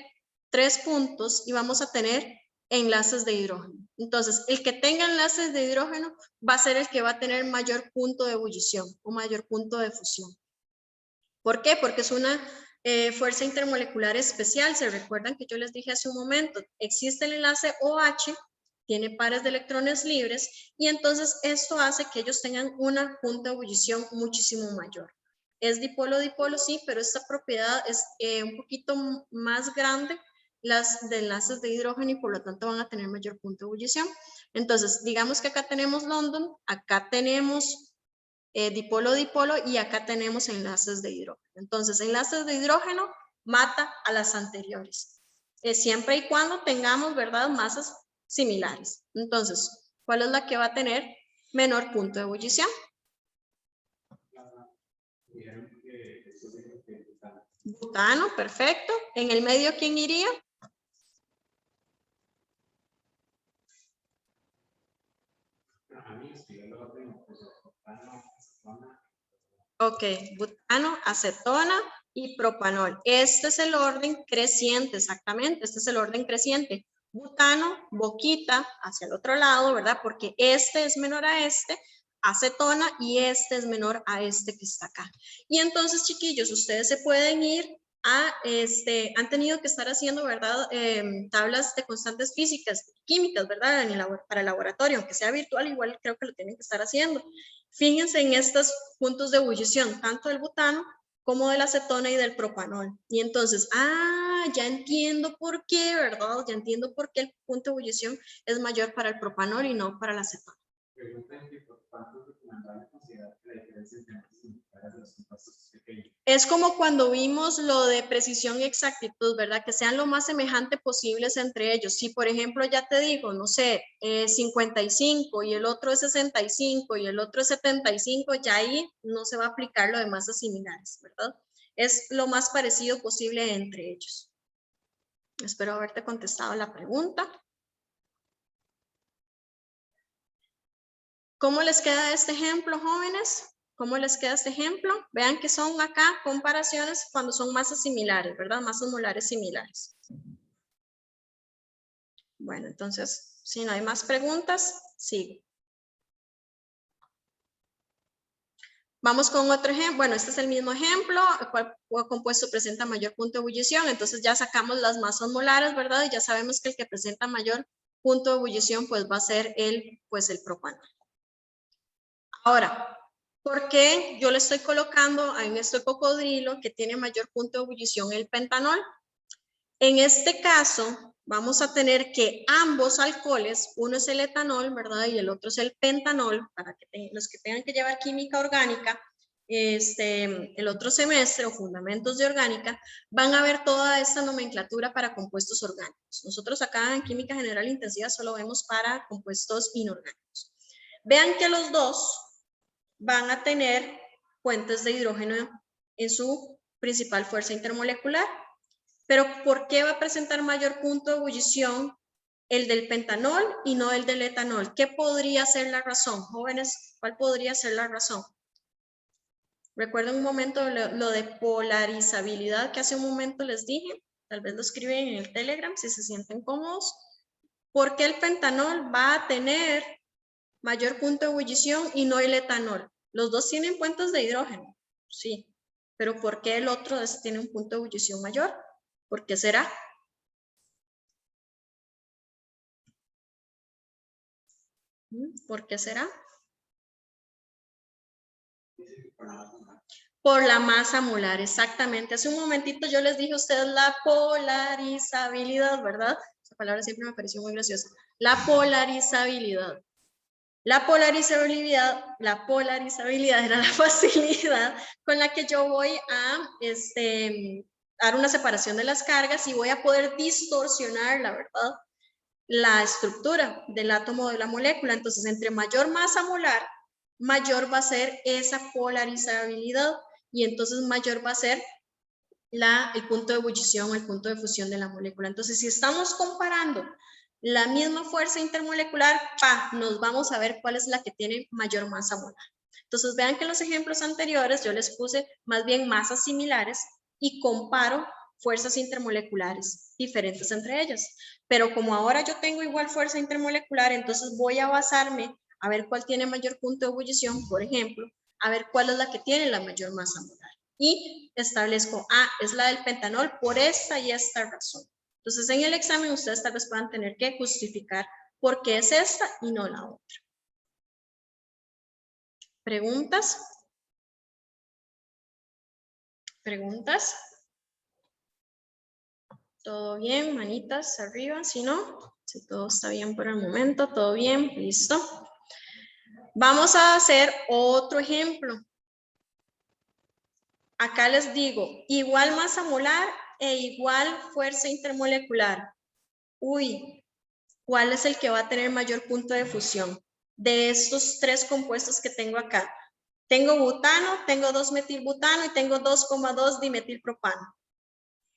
3 puntos y vamos a tener enlaces de hidrógeno. Entonces, el que tenga enlaces de hidrógeno va a ser el que va a tener mayor punto de ebullición o mayor punto de fusión. ¿Por qué? Porque es una fuerza intermolecular especial. Se recuerdan que yo les dije hace un momento, existe el enlace OH, tiene pares de electrones libres y entonces esto hace que ellos tengan una punto de ebullición muchísimo mayor. Es dipolo-dipolo, sí, pero esta propiedad es un poquito más grande las de enlaces de hidrógeno y por lo tanto van a tener mayor punto de ebullición. Entonces, digamos que acá tenemos London, acá tenemos dipolo-dipolo y acá tenemos enlaces de hidrógeno. Entonces, enlaces de hidrógeno mata a las anteriores. Siempre y cuando tengamos, ¿verdad?, masas similares. Entonces, ¿cuál es la que va a tener menor punto de ebullición? Butano, perfecto. ¿En el medio quién iría? Ok, butano, acetona y propanol. Este es el orden creciente, exactamente. Este es el orden creciente. Butano, boquita, hacia el otro lado, ¿verdad? Porque este es menor a este, acetona, y este es menor a este que está acá. Y entonces, chiquillos, ustedes se pueden ir a, han tenido que estar haciendo, ¿verdad? Tablas de constantes físicas, químicas, ¿verdad? Para el laboratorio, aunque sea virtual, igual creo que lo tienen que estar haciendo. Fíjense en estos puntos de ebullición, tanto del butano como de la acetona y del propanol. Y entonces, ya entiendo por qué, ¿verdad? Ya entiendo por qué el punto de ebullición es mayor para el propanol y no para la acetona. Es como cuando vimos lo de precisión y exactitud, ¿verdad? Que sean lo más semejante posibles entre ellos. Si, por ejemplo, ya te digo, no sé, 55 y el otro es 65 y el otro es 75, ya ahí no se va a aplicar lo de masas similares, ¿verdad? Es lo más parecido posible entre ellos. Espero haberte contestado la pregunta. ¿Cómo les queda este ejemplo, jóvenes? ¿Cómo les queda este ejemplo? Vean que son acá comparaciones cuando son masas similares, ¿verdad? Masas molares similares. Bueno, entonces, si no hay más preguntas, sigo. Vamos con otro ejemplo. Bueno, este es el mismo ejemplo. ¿Cuál compuesto presenta mayor punto de ebullición? Entonces ya sacamos las masas molares, ¿verdad? Y ya sabemos que el que presenta mayor punto de ebullición, pues va a ser el propanol. Ahora, ¿por qué yo le estoy colocando a este cocodrilo que tiene mayor punto de ebullición el pentanol? En este caso, vamos a tener que ambos alcoholes, uno es el etanol, ¿verdad? Y el otro es el pentanol, para que los que tengan que llevar química orgánica, el otro semestre o fundamentos de orgánica, van a ver toda esta nomenclatura para compuestos orgánicos. Nosotros acá en química general intensiva solo vemos para compuestos inorgánicos. Vean que los dos van a tener puentes de hidrógeno en su principal fuerza intermolecular. Pero ¿por qué va a presentar mayor punto de ebullición el del pentanol y no el del etanol? ¿Qué podría ser la razón? Jóvenes, ¿cuál podría ser la razón? Recuerden un momento lo de polarizabilidad que hace un momento les dije. Tal vez lo escriben en el Telegram si se sienten cómodos. ¿Por qué el pentanol va a tener mayor punto de ebullición y no el etanol? Los dos tienen puentes de hidrógeno, sí. Pero ¿por qué el otro tiene un punto de ebullición mayor? ¿Por qué será? ¿Por qué será? Por la masa molar, exactamente. Hace un momentito yo les dije a ustedes la polarizabilidad, ¿verdad? Esa palabra siempre me pareció muy graciosa. La polarizabilidad. La polarizabilidad era la facilidad con la que yo voy a dar una separación de las cargas y voy a poder distorsionar, la verdad, la estructura del átomo de la molécula. Entonces, entre mayor masa molar, mayor va a ser esa polarizabilidad y entonces mayor va a ser el punto de ebullición, el punto de fusión de la molécula. Entonces, si estamos comparando la misma fuerza intermolecular, nos vamos a ver cuál es la que tiene mayor masa molar. Entonces, vean que en los ejemplos anteriores yo les puse más bien masas similares y comparo fuerzas intermoleculares diferentes entre ellas. Pero como ahora yo tengo igual fuerza intermolecular, entonces voy a basarme a ver cuál tiene mayor punto de ebullición, por ejemplo, a ver cuál es la que tiene la mayor masa molar. Y establezco, es la del pentanol por esta y esta razón. Entonces, en el examen ustedes tal vez puedan tener que justificar por qué es esta y no la otra. ¿Preguntas? ¿Preguntas? ¿Todo bien? Manitas arriba, si no, si todo está bien por el momento, todo bien, listo. Vamos a hacer otro ejemplo. Acá les digo, igual masa molar e igual fuerza intermolecular. Uy, ¿cuál es el que va a tener mayor punto de fusión? De estos tres compuestos que tengo acá. Tengo butano, tengo 2-metilbutano y tengo 2,2 dimetilpropano.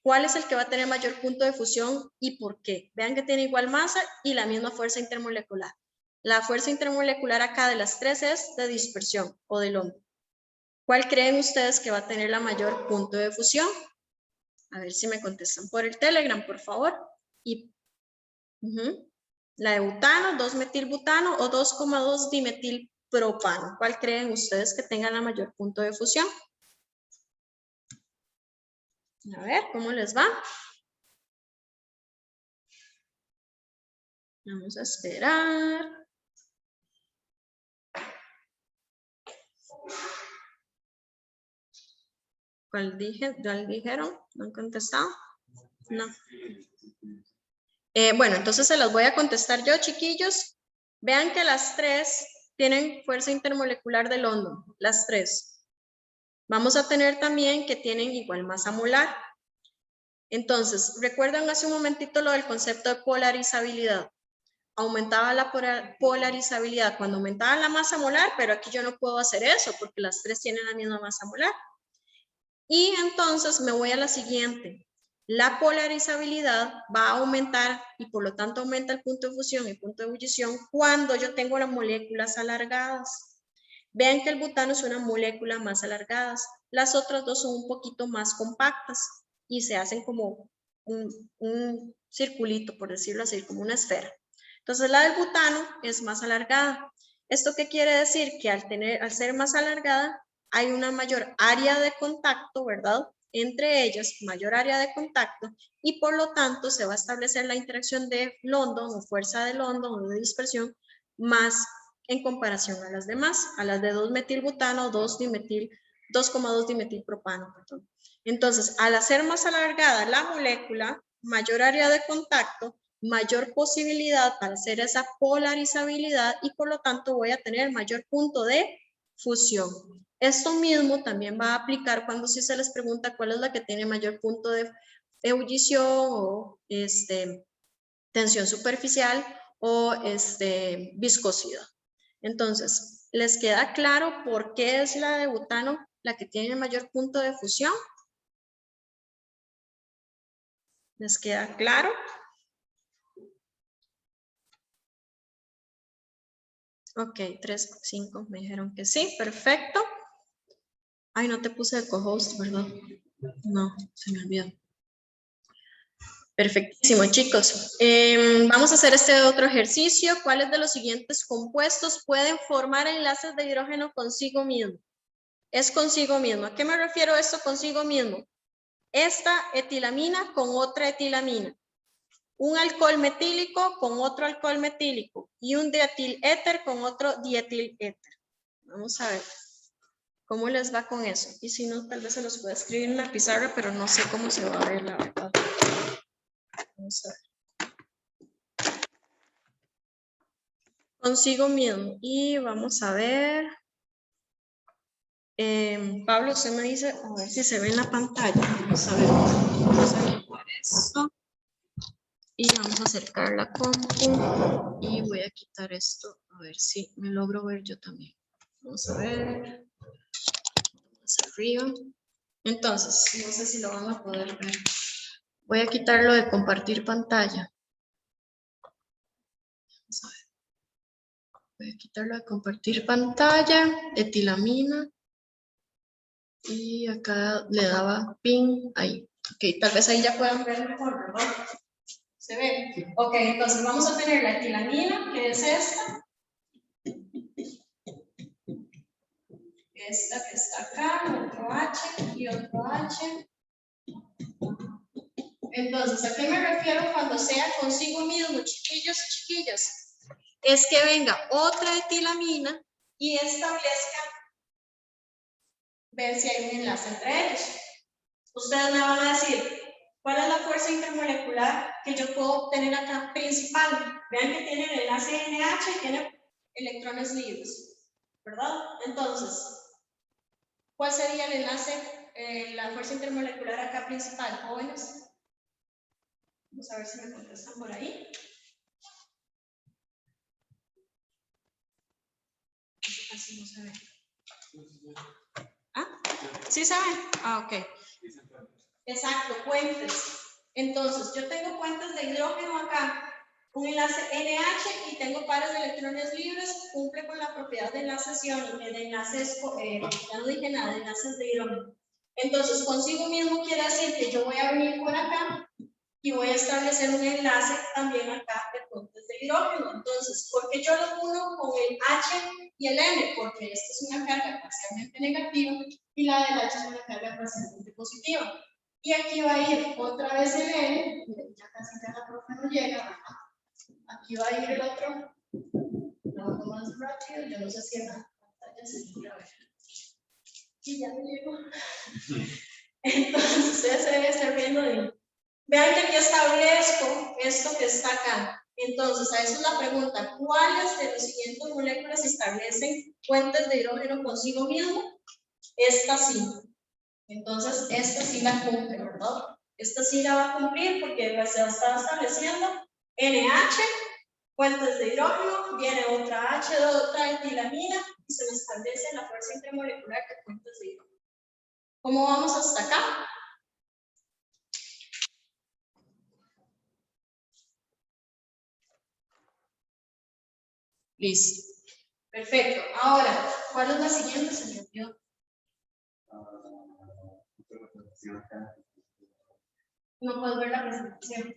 ¿Cuál es el que va a tener mayor punto de fusión y por qué? Vean que tiene igual masa y la misma fuerza intermolecular. La fuerza intermolecular acá de las tres es de dispersión o de London. ¿Cuál creen ustedes que va a tener la mayor punto de fusión? A ver si me contestan por el Telegram, por favor. Y, la de butano, 2-metilbutano o 2,2 dimetilpropano. ¿Cuál creen ustedes que tenga la mayor punto de fusión? A ver, ¿cómo les va? Vamos a esperar. ¿Cuál dijeron? ¿No han contestado? No. Bueno, entonces se las voy a contestar yo, chiquillos. Vean que las tres tienen fuerza intermolecular de London, las tres. Vamos a tener también que tienen igual masa molar. Entonces, recuerdan hace un momentito lo del concepto de polarizabilidad. Aumentaba la polarizabilidad cuando aumentaba la masa molar, pero aquí yo no puedo hacer eso porque las tres tienen la misma masa molar. Y entonces me voy a la siguiente. La polarizabilidad va a aumentar y por lo tanto aumenta el punto de fusión y punto de ebullición cuando yo tengo las moléculas alargadas. Vean que el butano es una molécula más alargada. Las otras dos son un poquito más compactas y se hacen como un circulito, por decirlo así, como una esfera. Entonces la del butano es más alargada. ¿Esto qué quiere decir? Que al ser más alargada, hay una mayor área de contacto, ¿verdad? Entre ellas, mayor área de contacto, y por lo tanto se va a establecer la interacción de London o fuerza de London o de dispersión más en comparación a las demás, a las de 2-metilbutano, 2,2 dimetilpropano. Perdón. Entonces, al hacer más alargada la molécula, mayor área de contacto, mayor posibilidad para hacer esa polarizabilidad y por lo tanto voy a tener mayor punto de fusión. Esto mismo también va a aplicar cuando si se les pregunta cuál es la que tiene mayor punto de ebullición o tensión superficial o viscosidad. Entonces, ¿les queda claro por qué es la de butano la que tiene el mayor punto de fusión? ¿Les queda claro? Ok, 3, 5 me dijeron que sí, perfecto. Ay, no te puse el co-host, ¿verdad? No, se me olvidó. Perfectísimo, chicos. Vamos a hacer este otro ejercicio. ¿Cuáles de los siguientes compuestos pueden formar enlaces de hidrógeno consigo mismo? Es consigo mismo. ¿A qué me refiero esto consigo mismo? Esta etilamina con otra etilamina. un alcohol metílico con otro alcohol metílico y un dietiléter con otro dietiléter. Vamos a ver cómo les va con eso. Y si no, tal vez se los pueda escribir en la pizarra, pero no sé cómo se va a ver, la verdad. Vamos a ver. Consigo mismo. Y vamos a ver. Pablo, usted me dice, a ver si se ve en la pantalla. Vamos a ver. Vamos a quitar esto. Y vamos a acercar la compu. Y voy a quitar esto. A ver si me logro ver yo también. Vamos a ver. Más arriba. Entonces, no sé si lo van a poder ver. Voy a quitarlo de compartir pantalla. Vamos a ver. Voy a quitarlo de compartir pantalla, etilamina. Y acá le daba pin ahí. Ok, tal vez ahí ya puedan ver mejor, ¿verdad? ¿Se ve? Ok, entonces vamos a tener la etilamina, que es esta. Esta que está acá, otro H y otro H. Entonces, ¿a qué me refiero cuando sea consigo mismo, chiquillos y chiquillas? Es que venga otra etilamina y establezca, ver si hay un enlace entre ellos. Ustedes me van a decir, ¿cuál es la fuerza intermolecular que yo puedo obtener acá principal? Vean que tiene el enlace NH y tiene electrones libres, ¿verdad? Entonces, ¿cuál sería el enlace, la fuerza intermolecular acá principal, jóvenes? Vamos a ver si me contestan por ahí. Así no se ve. ¿Ah? ¿Sí saben? Ah, ok. Exacto, puentes. Entonces, yo tengo puentes de hidrógeno acá, un enlace NH y tengo pares de electrones libres, cumple con la propiedad de enlazación y de enlaces, ya no dije nada, de enlaces de hidrógeno. Entonces, consigo mismo quiere decir que yo voy a venir por acá y voy a establecer un enlace también acá de puentes de hidrógeno. Entonces, ¿por qué yo lo uno con el H y el N? Porque esta es una carga parcialmente negativa y la del H es una carga parcialmente positiva. Y aquí va a ir otra vez el N, ya casi ya la profe no llega, ¿verdad? Aquí va a ir el otro, lo más rápido, yo no sé si en la pantalla se logra ver. Y ya me llegó. Entonces, ustedes se deben estar viendo de mí. Vean que aquí establezco esto que está acá. Entonces, a eso es la pregunta. ¿Cuáles de las siguientes moléculas establecen puentes de hidrógeno consigo mismo? Esta sí. Entonces, esta sí la cumple, ¿verdad? Esta sí la va a cumplir porque se va a estar estableciendo NH, puentes de hidrógeno, viene otra H, otra etilamina y se me establece la fuerza intermolecular de puentes de hidrógeno. ¿Cómo vamos hasta acá? Listo. Perfecto. Ahora, ¿cuál es la siguiente? Se me olvidó. No puedo ver la presentación.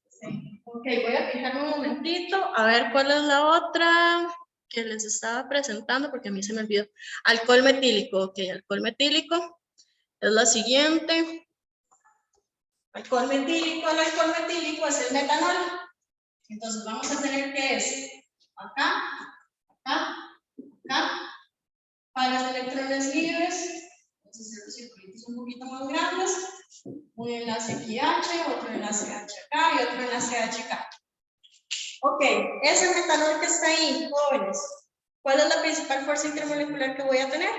Sí. Ok, voy a fijarme un momentito a ver cuál es la otra que les estaba presentando porque a mí se me olvidó. Alcohol metílico. Ok, alcohol metílico es la siguiente. Alcohol metílico, el alcohol metílico es el metanol. Entonces vamos a tener que es acá, acá, acá, pares de electrones libres. Vamos a hacer los circulitos un poquito más grandes. Un enlace aquí H, otro enlace H acá y otro enlace H acá. Ok, ese metanol que está ahí, jóvenes, ¿cuál es la principal fuerza intermolecular que voy a tener?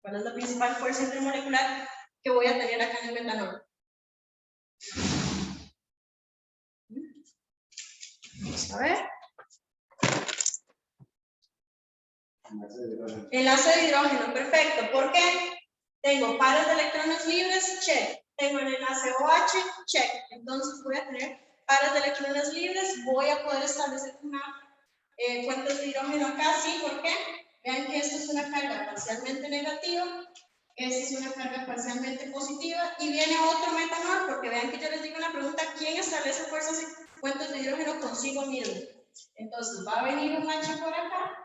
¿Cuál es la principal fuerza intermolecular que voy a tener acá en el metanol? Vamos a ver. Enlace de hidrógeno, perfecto. ¿Por qué? Tengo pares de electrones libres, check. Tengo el enlace OH, check. Entonces voy a tener pares de electrones libres. Voy a poder establecer una fuente de hidrógeno acá, ¿sí? ¿Por qué? Vean que esta es una carga parcialmente negativa. Esta es una carga parcialmente positiva. Y viene otro metanol, porque vean que yo les digo en la pregunta, ¿quién establece fuentes de hidrógeno consigo mismo? Entonces va a venir un H por acá.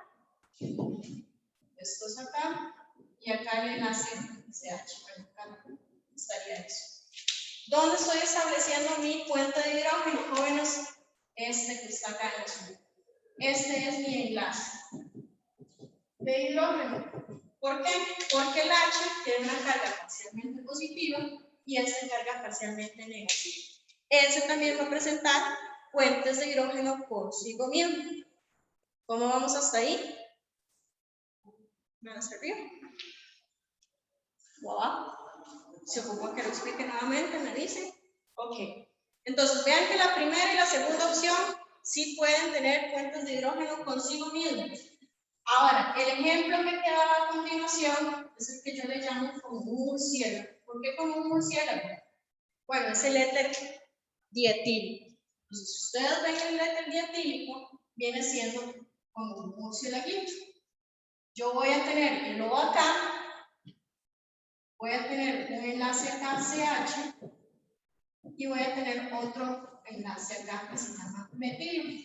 Esto es acá y acá el enlace CH. Bueno, acá estaría eso. ¿Dónde estoy estableciendo mi puente de hidrógeno, jóvenes? Este que está acá en azul. Este es mi enlace de hidrógeno. ¿Por qué? Porque el H tiene una carga parcialmente positiva y esta carga parcialmente negativa. Ese también va a presentar puentes de hidrógeno consigo mismo. ¿Cómo vamos hasta ahí? ¿Más arriba? Wow. Se ocupa que lo explique nuevamente, me dicen. Ok. Entonces, vean que la primera y la segunda opción sí pueden tener puentes de hidrógeno consigo mismos. Ahora, el ejemplo que queda a continuación es el que yo le llamo como un murciélago. ¿Por qué como un murciélago? Bueno, es el éter dietílico. Entonces, si ustedes ven el éter dietílico, viene siendo como un murciélaguito. Yo voy a tener el O acá, voy a tener un enlace acá CH y voy a tener otro enlace acá que se llama metilo.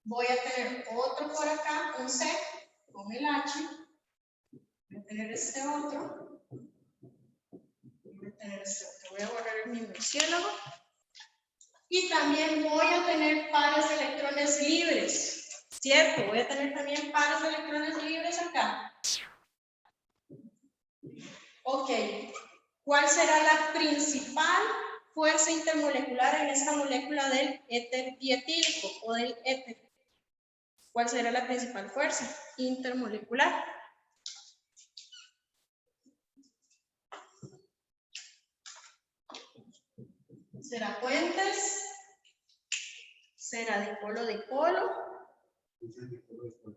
Voy a tener otro por acá, un C con el H. Voy a tener este otro. Voy a tener este otro. Voy a borrar mi murciélago. Y también voy a tener pares de electrones libres. ¿Cierto? Voy a tener también pares de electrones libres acá. Ok. ¿Cuál será la principal fuerza intermolecular en esta molécula del éter dietílico o del éter? ¿Cuál será la principal fuerza intermolecular? ¿Será puentes? ¿Será dipolo-dipolo?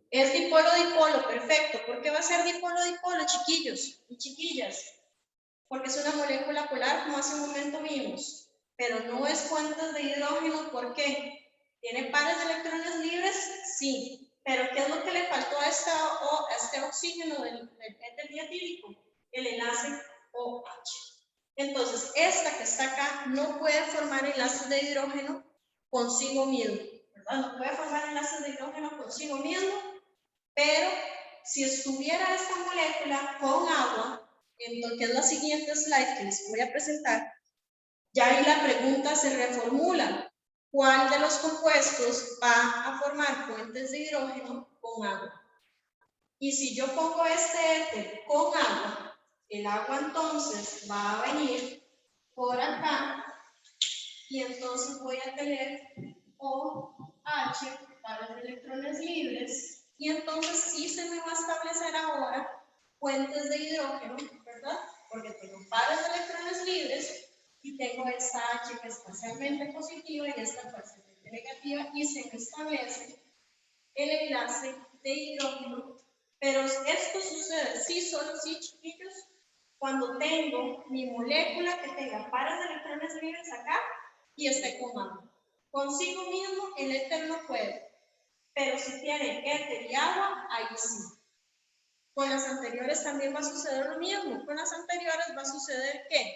Es dipolo-dipolo, perfecto. ¿Por qué va a ser dipolo-dipolo, chiquillos y chiquillas? Porque es una molécula polar, como hace un momento vimos. Pero no es puentes de hidrógeno, ¿por qué? ¿Tiene pares de electrones libres? Sí. Pero ¿qué es lo que le faltó a este oxígeno del éter dietílico? El enlace OH. Entonces, esta que está acá no puede formar enlaces de hidrógeno consigo mismo, ¿verdad? No puede formar enlaces de hidrógeno consigo mismo, pero si estuviera esta molécula con agua, en lo que es la siguiente slide que les voy a presentar, ya ahí la pregunta se reformula. ¿Cuál de los compuestos va a formar puentes de hidrógeno con agua? Y si yo pongo este éter con agua, el agua entonces va a venir por acá y entonces voy a tener OH para los electrones libres y entonces sí se me va a establecer ahora puentes de hidrógeno, ¿verdad? Porque tengo pares de electrones libres y tengo esta H que es parcialmente positiva y esta parcialmente negativa y se me establece el enlace de hidrógeno. Pero esto sucede sí, solo sí, chiquillos, cuando tengo mi molécula que tenga pares de electrones libres acá y esté con agua. Consigo mismo el éter no puede, pero si tiene éter y agua, ahí sí. Con las anteriores también va a suceder lo mismo. Con las anteriores va a suceder que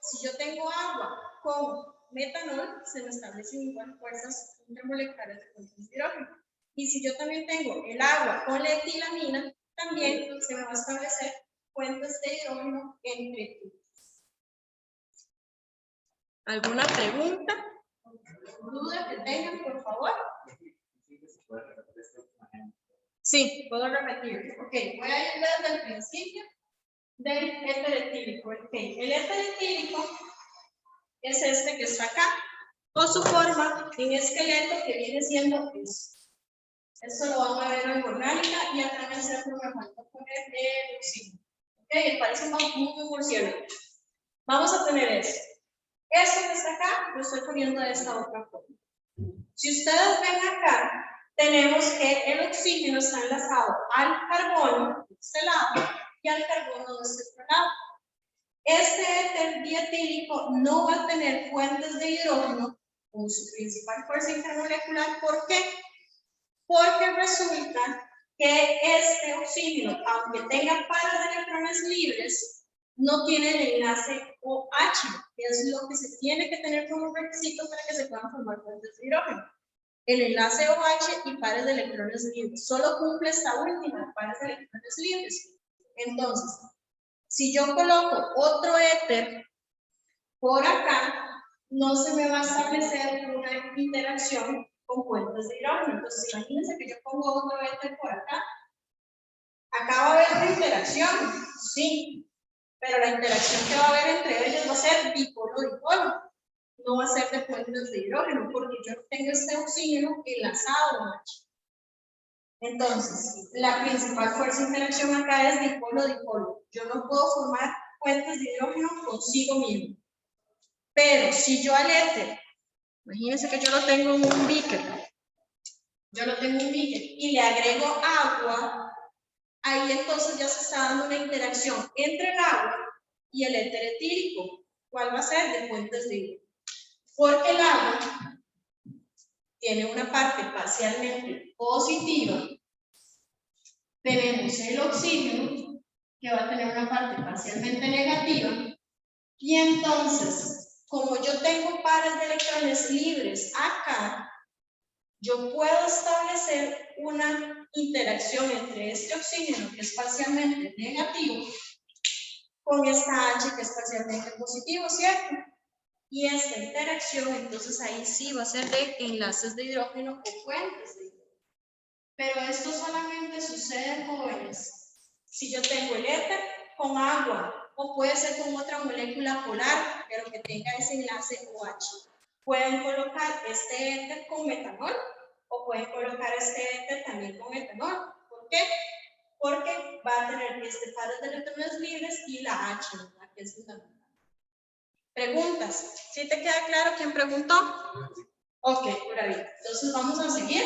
si yo tengo agua con metanol, se me establecen igual fuerzas intermoleculares de puentes de hidrógeno. Y si yo también tengo el agua con la etilamina, también se me va a establecer puentes de hidrógeno entre ellos. ¿Alguna pregunta? ¿Duda que tengan, por favor? Sí, puedo repetir. Ok, voy a ir desde el principio del éter etílico. Okay. El éter etílico es este que está acá, con su forma en esqueleto que viene siendo esto. Esto lo vamos a ver en orgánica y acá en el centro me falta poner el oxígeno. Ok, parece un murciélago. Vamos a tener esto. Esto que está acá lo estoy poniendo de esta otra forma. Si ustedes ven acá, tenemos que el oxígeno está enlazado al carbono de este lado y al carbono de este otro lado. Este éter dietílico no va a tener puentes de hidrógeno como su principal fuerza intermolecular. ¿Por qué? Porque resulta que este oxígeno, aunque tenga pares de electrones libres, no tiene el enlace OH, que es lo que se tiene que tener como requisito para que se puedan formar puentes de hidrógeno. El enlace OH y pares de electrones libres. Solo cumple esta última, pares de electrones libres. Entonces, si yo coloco otro éter Por acá no se me va a establecer una interacción con puentes de hidrógeno. Entonces, imagínense que yo pongo otro éter por acá. Acá va a haber una interacción, sí, pero la interacción que va a haber entre ellos va a ser dipolo-dipolo. No va a ser de puentes de hidrógeno, porque yo no tengo este oxígeno enlazado a H. Entonces, la principal fuerza de interacción acá es dipolo-dipolo. Yo no puedo formar puentes de hidrógeno consigo mismo. Pero si yo al éter, imagínense que yo lo tengo en un beaker, y le agrego agua, ahí entonces ya se está dando una interacción entre el agua y el éter etílico. ¿Cuál va a ser? De puentes de hidrógeno. Porque el agua tiene una parte parcialmente positiva. Tenemos el oxígeno, que va a tener una parte parcialmente negativa. Y entonces, como yo tengo pares de electrones libres acá, yo puedo establecer una interacción entre este oxígeno, que es parcialmente negativo, con esta H, que es parcialmente positivo, ¿cierto? Y esta interacción, entonces ahí sí va a ser de enlaces de hidrógeno o puentes de hidrógeno. Pero esto solamente sucede, jóvenes, si yo tengo el éter con agua, o puede ser con otra molécula polar, pero que tenga ese enlace OH. Pueden colocar este éter con metanol, o pueden colocar este éter también con etanol. ¿Por qué? Porque va a tener este par de electrones libres y la H, ¿verdad? Que es fundamental. Preguntas. ¿Sí te queda claro quién preguntó? Ok, pura vida. Entonces vamos a seguir.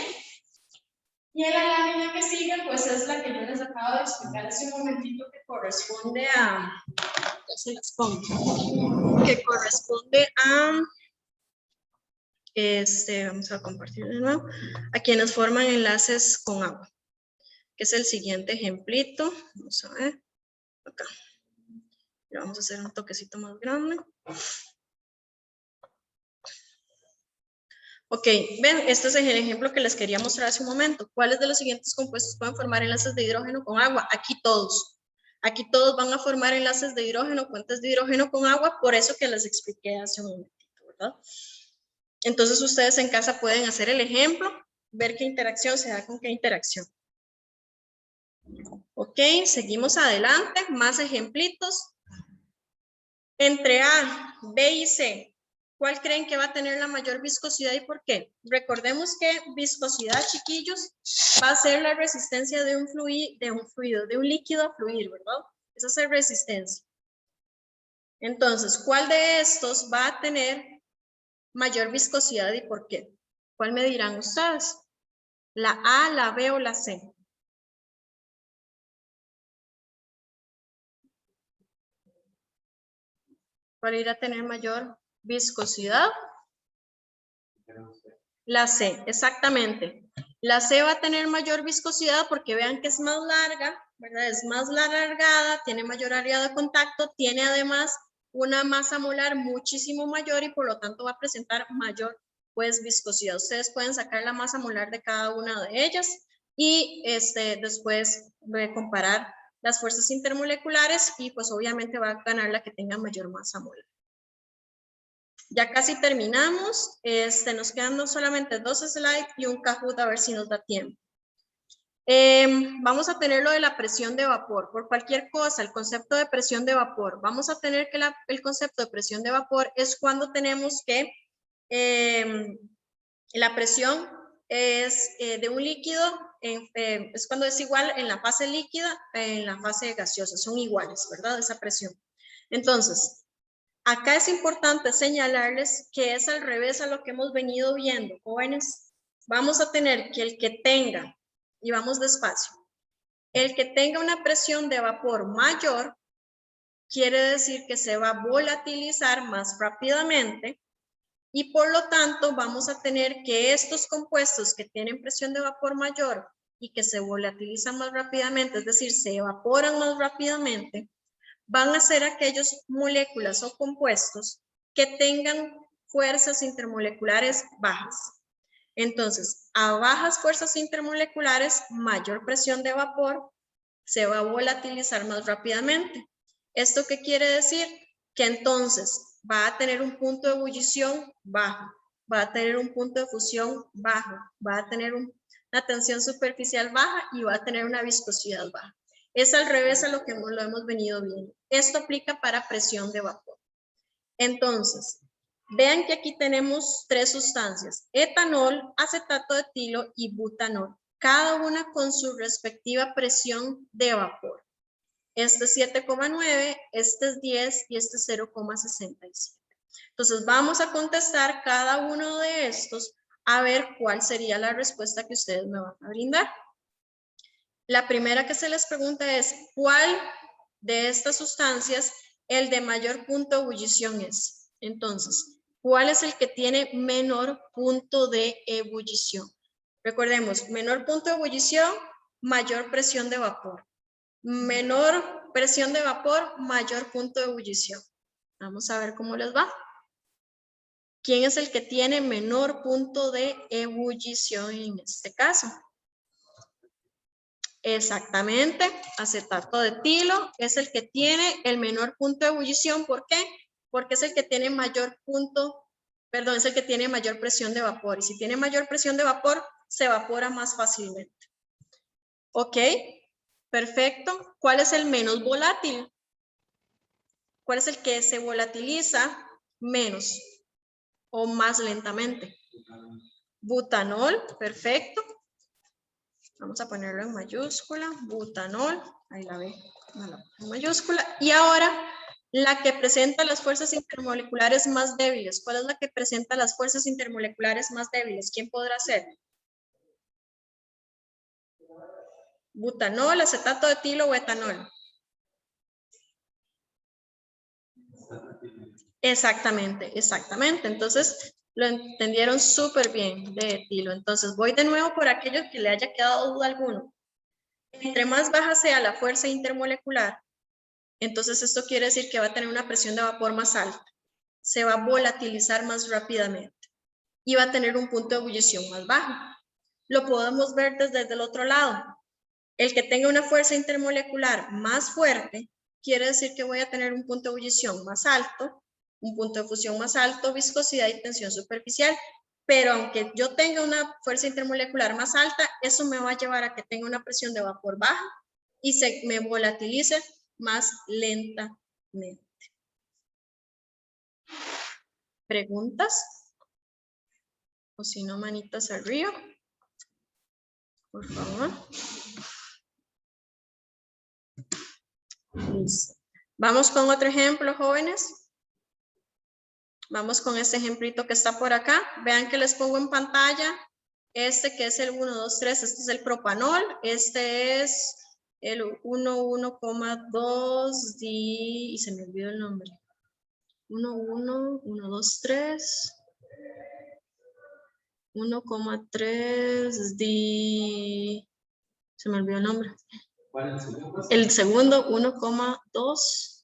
Y en la lámina que sigue, pues es la que yo les acabo de explicar hace un momentito, que corresponde a, ya se las pongo, que corresponde a, vamos a compartir de nuevo, a quienes forman enlaces con agua, que es el siguiente ejemplito. Vamos a ver, acá. Le vamos a hacer un toquecito más grande. Ok, ven, este es el ejemplo que les quería mostrar hace un momento. ¿Cuáles de los siguientes compuestos pueden formar enlaces de hidrógeno con agua? Aquí todos. Aquí todos van a formar enlaces de hidrógeno, puentes de hidrógeno con agua, por eso que les expliqué hace un momentito, ¿verdad? Entonces ustedes en casa pueden hacer el ejemplo, ver qué interacción se da con qué interacción. Ok, seguimos adelante, más ejemplitos. Entre A, B y C. ¿Cuál creen que va a tener la mayor viscosidad y por qué? Recordemos que viscosidad, chiquillos, va a ser la resistencia de un líquido a fluir, ¿verdad? Esa es la resistencia. Entonces, ¿cuál de estos va a tener mayor viscosidad y por qué? ¿Cuál me dirán ustedes? ¿La A, la B o la C? ¿Cuál irá a tener mayor viscosidad? La C, exactamente. La C va a tener mayor viscosidad porque vean que es más larga, ¿verdad? Es más alargada, tiene mayor área de contacto, tiene además una masa molar muchísimo mayor y por lo tanto va a presentar mayor, pues, viscosidad. Ustedes pueden sacar la masa molar de cada una de ellas y después comparar las fuerzas intermoleculares y pues obviamente va a ganar la que tenga mayor masa molar. Ya casi terminamos, nos quedan solamente 2 slides y un Kahoot a ver si nos da tiempo. Vamos a tener lo de la presión de vapor. Por cualquier cosa, el concepto de presión de vapor. Vamos a tener que el concepto de presión de vapor es cuando tenemos que la presión es de un líquido, es cuando es igual en la fase líquida, en la fase gaseosa, son iguales, ¿verdad? Esa presión. Entonces, acá es importante señalarles que es al revés a lo que hemos venido viendo, jóvenes. Vamos a tener que el que tenga, y vamos despacio, el que tenga una presión de vapor mayor, quiere decir que se va a volatilizar más rápidamente y por lo tanto vamos a tener que estos compuestos que tienen presión de vapor mayor y que se volatilizan más rápidamente, es decir, se evaporan más rápidamente, van a ser aquellas moléculas o compuestos que tengan fuerzas intermoleculares bajas. Entonces, a bajas fuerzas intermoleculares, mayor presión de vapor, se va a volatilizar más rápidamente. ¿Esto qué quiere decir? Que entonces va a tener un punto de ebullición bajo, va a tener un punto de fusión bajo, va a tener una tensión superficial baja y va a tener una viscosidad baja. Es al revés a lo que lo hemos venido viendo. Esto aplica para presión de vapor. Entonces, vean que aquí tenemos 3 sustancias: etanol, acetato de etilo y butanol, cada una con su respectiva presión de vapor. Este es 7,9, este es 10 y este es 0,67. Entonces vamos a contestar cada uno de estos a ver cuál sería la respuesta que ustedes me van a brindar. La primera que se les pregunta es: ¿cuál de estas sustancias el de mayor punto de ebullición es? Entonces, ¿cuál es el que tiene menor punto de ebullición? Recordemos, menor punto de ebullición, mayor presión de vapor. Menor presión de vapor, mayor punto de ebullición. Vamos a ver cómo les va. ¿Quién es el que tiene menor punto de ebullición en este caso? Exactamente, acetato de etilo es el que tiene el menor punto de ebullición. ¿Por qué? Porque es el que tiene mayor es el que tiene mayor presión de vapor. Y si tiene mayor presión de vapor, se evapora más fácilmente. ¿Ok? Perfecto. ¿Cuál es el menos volátil? ¿Cuál es el que se volatiliza menos o más lentamente? Butanol, perfecto. Vamos a ponerlo en mayúscula, butanol, ahí la ve, en mayúscula. Y ahora, la que presenta las fuerzas intermoleculares más débiles. ¿Cuál es la que presenta las fuerzas intermoleculares más débiles? ¿Quién podrá ser? Butanol, acetato de etilo o etanol. Exactamente, exactamente. Entonces, lo entendieron súper bien de etilo. Entonces, voy de nuevo por aquello que le haya quedado duda alguno. Entre más baja sea la fuerza intermolecular, entonces esto quiere decir que va a tener una presión de vapor más alta. Se va a volatilizar más rápidamente y va a tener un punto de ebullición más bajo. Lo podemos ver desde el otro lado. El que tenga una fuerza intermolecular más fuerte quiere decir que voy a tener un punto de ebullición más alto, un punto de fusión más alto, viscosidad y tensión superficial. Pero aunque yo tenga una fuerza intermolecular más alta, eso me va a llevar a que tenga una presión de vapor baja y se me volatilice más lentamente. ¿Preguntas? O si no, manitas arriba. Por favor. Listo. Vamos con otro ejemplo, jóvenes. Vamos con este ejemplito que está por acá. Vean que les pongo en pantalla. Este que es el 1, 2, 3. Este es el propanol. Este es el 1,2 y se me olvidó el nombre. 1, 2, 3. 1,3 se me olvidó el nombre. El segundo, 1,2.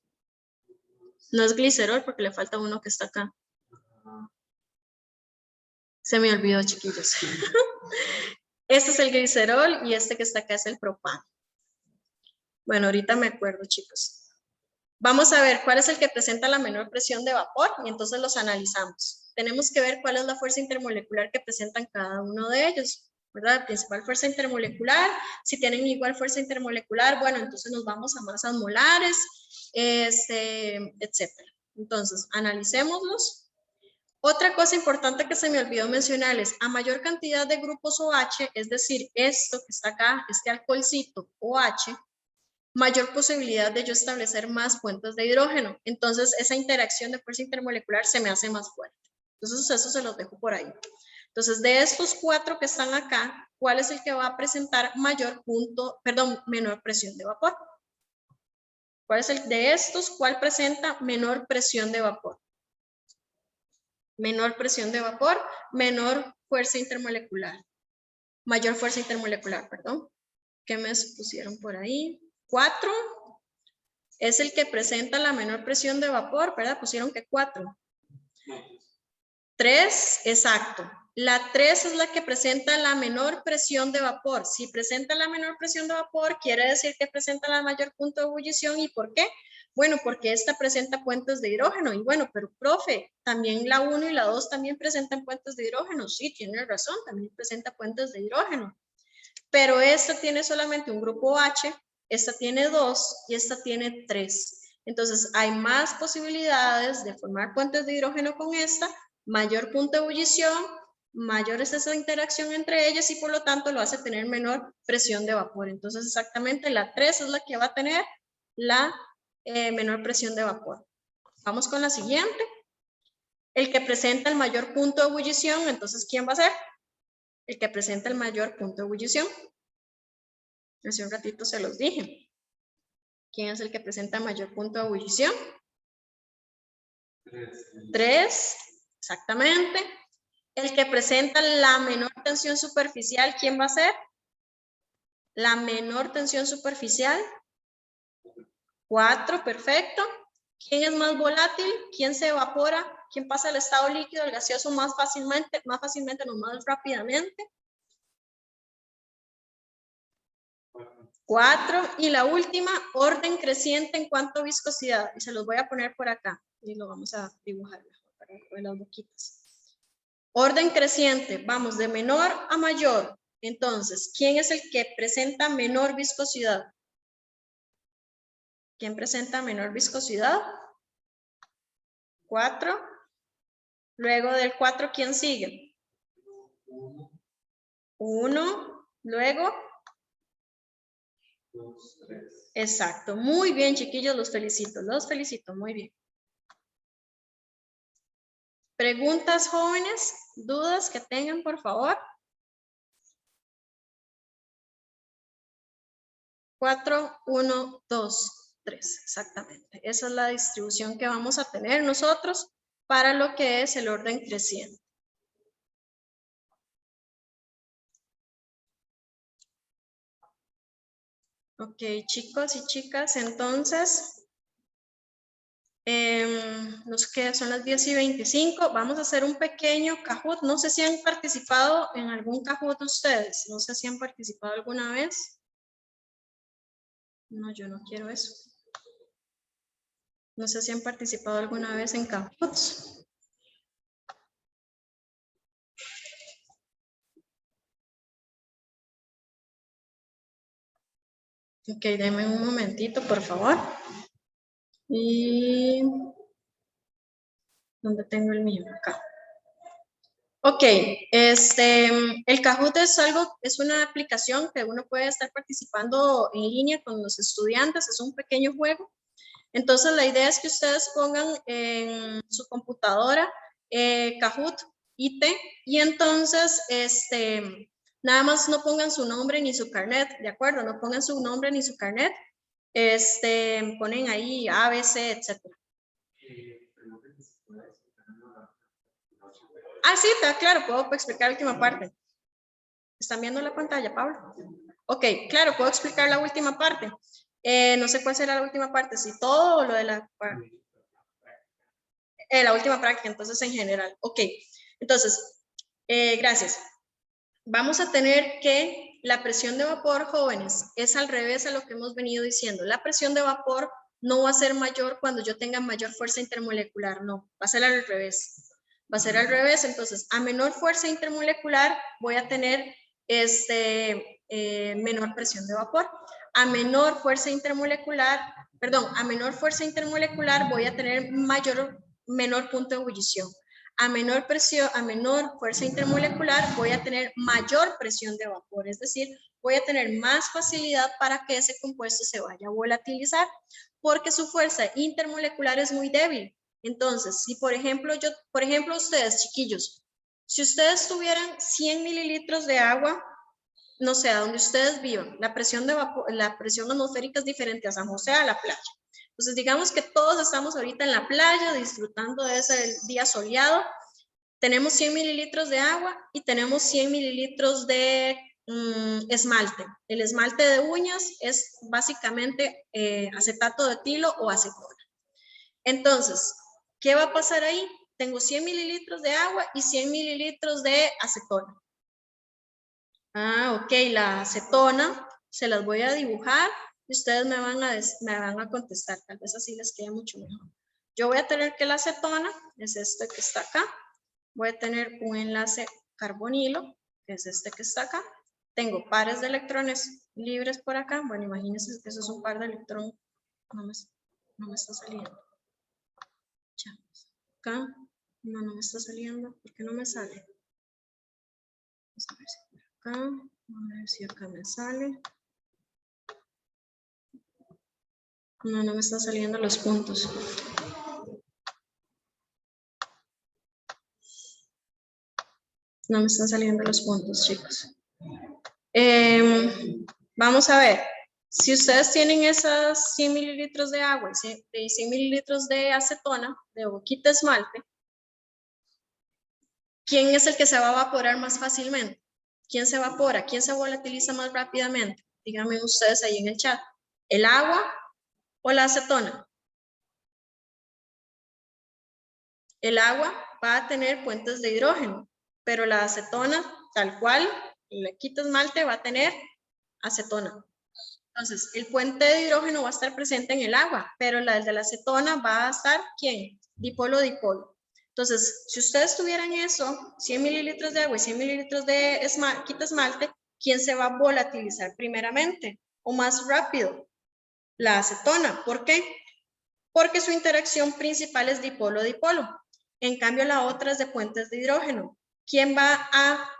No es glicerol porque le falta uno que está acá. Se me olvidó, chiquillos. Este es el glicerol y este que está acá es el propano. Bueno, ahorita me acuerdo, chicos. Vamos a ver cuál es el que presenta la menor presión de vapor y entonces los analizamos. Tenemos que ver cuál es la fuerza intermolecular que presentan cada uno de ellos, ¿verdad? Principal fuerza intermolecular. Si tienen igual fuerza intermolecular, bueno, entonces nos vamos a masas molares, etcétera. Entonces, analicémoslos. Otra cosa importante que se me olvidó mencionarles, a mayor cantidad de grupos OH, es decir, esto que está acá, este alcoholcito OH, mayor posibilidad de yo establecer más puentes de hidrógeno. Entonces, esa interacción de fuerza intermolecular se me hace más fuerte. Entonces, eso se los dejo por ahí. Entonces, de estos 4 que están acá, ¿cuál es el que va a presentar menor presión de vapor? ¿Cuál es el de estos? ¿Cuál presenta menor presión de vapor? Menor presión de vapor, menor fuerza intermolecular. Mayor fuerza intermolecular, perdón. ¿Qué me pusieron por ahí? 4 es el que presenta la menor presión de vapor, ¿verdad? Pusieron que 4. 3, exacto. La 3 es la que presenta la menor presión de vapor. Si presenta la menor presión de vapor, quiere decir que presenta la mayor punto de ebullición. ¿Y por qué? Bueno, porque esta presenta puentes de hidrógeno. Y bueno, pero profe, también la 1 y la 2 también presentan puentes de hidrógeno. Sí, tiene razón, también presenta puentes de hidrógeno. Pero esta tiene solamente un grupo H, esta tiene 2 y esta tiene 3. Entonces, hay más posibilidades de formar puentes de hidrógeno con esta, mayor punto de ebullición, mayor es esa interacción entre ellas y por lo tanto lo hace tener menor presión de vapor. Entonces, exactamente la 3 es la que va a tener la menor presión de vapor. Vamos con la siguiente. El que presenta el mayor punto de ebullición, entonces, ¿quién va a ser? El que presenta el mayor punto de ebullición. Hace un ratito se los dije. ¿Quién es el que presenta mayor punto de ebullición? 3, exactamente. El que presenta la menor tensión superficial, ¿quién va a ser? La menor tensión superficial. 4, perfecto. ¿Quién es más volátil? ¿Quién se evapora? ¿Quién pasa al estado líquido, al gaseoso más fácilmente, no más rápidamente? 4. Y la última, orden creciente en cuanto a viscosidad. Y se los voy a poner por acá. Y lo vamos a dibujar mejor para ver las boquitas. Orden creciente, vamos de menor a mayor. Entonces, ¿quién es el que presenta menor viscosidad? ¿Quién presenta menor viscosidad? 4. Luego del 4, ¿quién sigue? 1. Luego. 2, 3. Exacto. Muy bien, chiquillos, los felicito, muy bien. ¿Preguntas, jóvenes? ¿Dudas que tengan, por favor? 4, 1, 2, 3, exactamente. Esa es la distribución que vamos a tener nosotros para lo que es el orden creciente. Ok, chicos y chicas, entonces, son las 10:25. Vamos a hacer un pequeño Kahoot. No sé si han participado en algún Kahoot ustedes. No sé si han participado alguna vez. No, yo no quiero eso. No sé si han participado alguna vez en Kahoots. Ok, denme un momentito, por favor. Y... ¿dónde tengo el mío? Acá. Ok, el Kahoot es una aplicación que uno puede estar participando en línea con los estudiantes, es un pequeño juego. Entonces la idea es que ustedes pongan en su computadora Kahoot IT y entonces nada más no pongan su nombre ni su carnet, ¿de acuerdo? No pongan su nombre ni su carnet, ponen ahí A, B, C, etcétera. Ah, sí, está claro, puedo explicar la última parte. ¿Están viendo la pantalla, Pablo? Ok, claro, puedo explicar la última parte. No sé cuál será la última parte, si todo o lo de la última práctica, entonces en general. Ok, entonces, gracias. Vamos a tener que la presión de vapor, jóvenes, es al revés a lo que hemos venido diciendo. La presión de vapor no va a ser mayor cuando yo tenga mayor fuerza intermolecular, no, va a ser al revés. Va a ser al revés, entonces a menor fuerza intermolecular voy a tener menor presión de vapor. A menor fuerza intermolecular voy a tener menor punto de ebullición. A menor presión, a menor fuerza intermolecular voy a tener mayor presión de vapor, es decir, voy a tener más facilidad para que ese compuesto se vaya a volatilizar porque su fuerza intermolecular es muy débil. Entonces, si por ejemplo ustedes, chiquillos, si ustedes tuvieran 100 mililitros de agua, no sé, a donde ustedes vivan, la presión atmosférica es diferente a San José, a la playa. Entonces, digamos que todos estamos ahorita en la playa disfrutando de ese día soleado. Tenemos 100 mililitros de agua y tenemos 100 mililitros de esmalte. El esmalte de uñas es básicamente acetato de etilo o acetona. Entonces, ¿qué va a pasar ahí? tengo 100 mililitros de agua y 100 mililitros de acetona. Ah, ok, la acetona se las voy a dibujar y ustedes me van a contestar. Tal vez así les quede mucho mejor. Yo voy a tener que la acetona es este que está acá. Voy a tener un enlace carbonilo, que es este que está acá. Tengo pares de electrones libres por acá. Bueno, imagínense que eso es un par de electrones. No me está saliendo. Ya. Acá. No me está saliendo. ¿Por qué no me sale? Vamos a ver si por acá. A ver si acá me sale. No me están saliendo los puntos. No me están saliendo los puntos, chicos. Vamos a ver. Si ustedes tienen esas 100 mililitros de agua y 100 mililitros de acetona, de boquita esmalte, ¿quién es el que se va a evaporar más fácilmente? ¿Quién se evapora? ¿Quién se volatiliza más rápidamente? Díganme ustedes ahí en el chat. ¿El agua o la acetona? El agua va a tener puentes de hidrógeno, pero la acetona, tal cual, la quita esmalte, va a tener acetona. Entonces, el puente de hidrógeno va a estar presente en el agua, pero la de la acetona va a estar, ¿quién? Dipolo-dipolo. Entonces, si ustedes tuvieran eso, 100 mililitros de agua y 100 mililitros de quita esmalte, ¿quién se va a volatilizar primeramente o más rápido? La acetona. ¿Por qué? Porque su interacción principal es dipolo-dipolo. En cambio, la otra es de puentes de hidrógeno. ¿Quién va a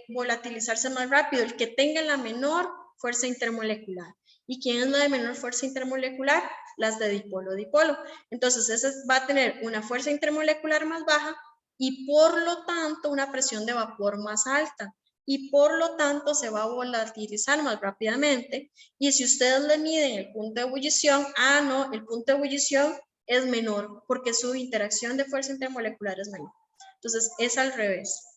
volatilizarse más rápido? El que tenga la menor fuerza intermolecular. ¿Y quién es la de menor fuerza intermolecular? Las de dipolo-dipolo. Entonces, esa va a tener una fuerza intermolecular más baja y por lo tanto una presión de vapor más alta. Y por lo tanto se va a volatilizar más rápidamente. Y si ustedes le miden el punto de ebullición, no, el punto de ebullición es menor porque su interacción de fuerza intermolecular es menor. Entonces, es al revés.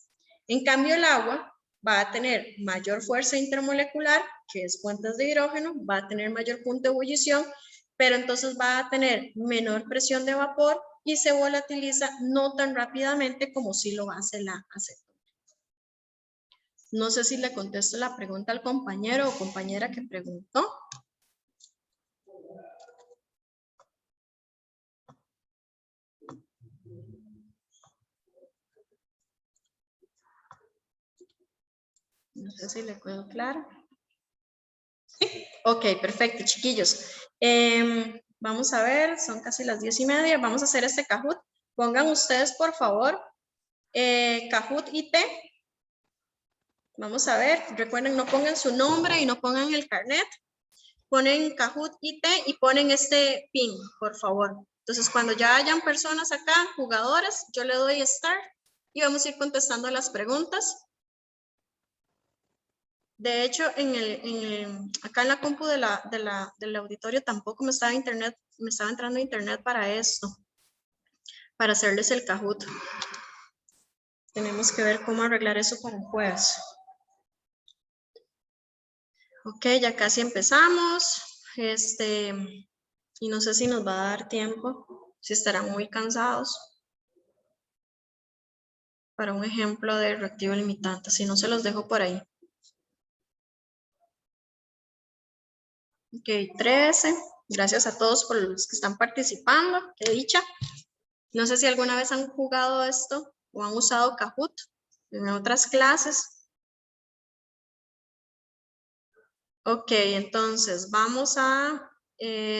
En cambio, el agua va a tener mayor fuerza intermolecular, que es puentes de hidrógeno, va a tener mayor punto de ebullición, pero entonces va a tener menor presión de vapor y se volatiliza no tan rápidamente como si lo hace la acetona. No sé si le contesto la pregunta al compañero o compañera que preguntó. No sé si le quedó claro. ¿Sí? Ok, perfecto, chiquillos. Vamos a ver, son casi las 10:30. Vamos a hacer este Kahoot. Pongan ustedes, por favor, Kahoot IT. Vamos a ver, recuerden, no pongan su nombre y no pongan el carnet. Ponen Kahoot IT y ponen este pin, por favor. Entonces, cuando ya hayan personas acá, jugadores, yo le doy Start y vamos a ir contestando las preguntas. De hecho, acá en la compu del auditorio tampoco me estaba entrando internet para esto, para hacerles el Kahoot. Tenemos que ver cómo arreglar eso para el jueves. Ok, ya casi empezamos. Y no sé si nos va a dar tiempo, si estarán muy cansados. Para un ejemplo de reactivo limitante, si no se los dejo por ahí. Ok, 13. Gracias a todos por los que están participando. Qué dicha. No sé si alguna vez han jugado esto o han usado Kahoot en otras clases. Ok, entonces vamos a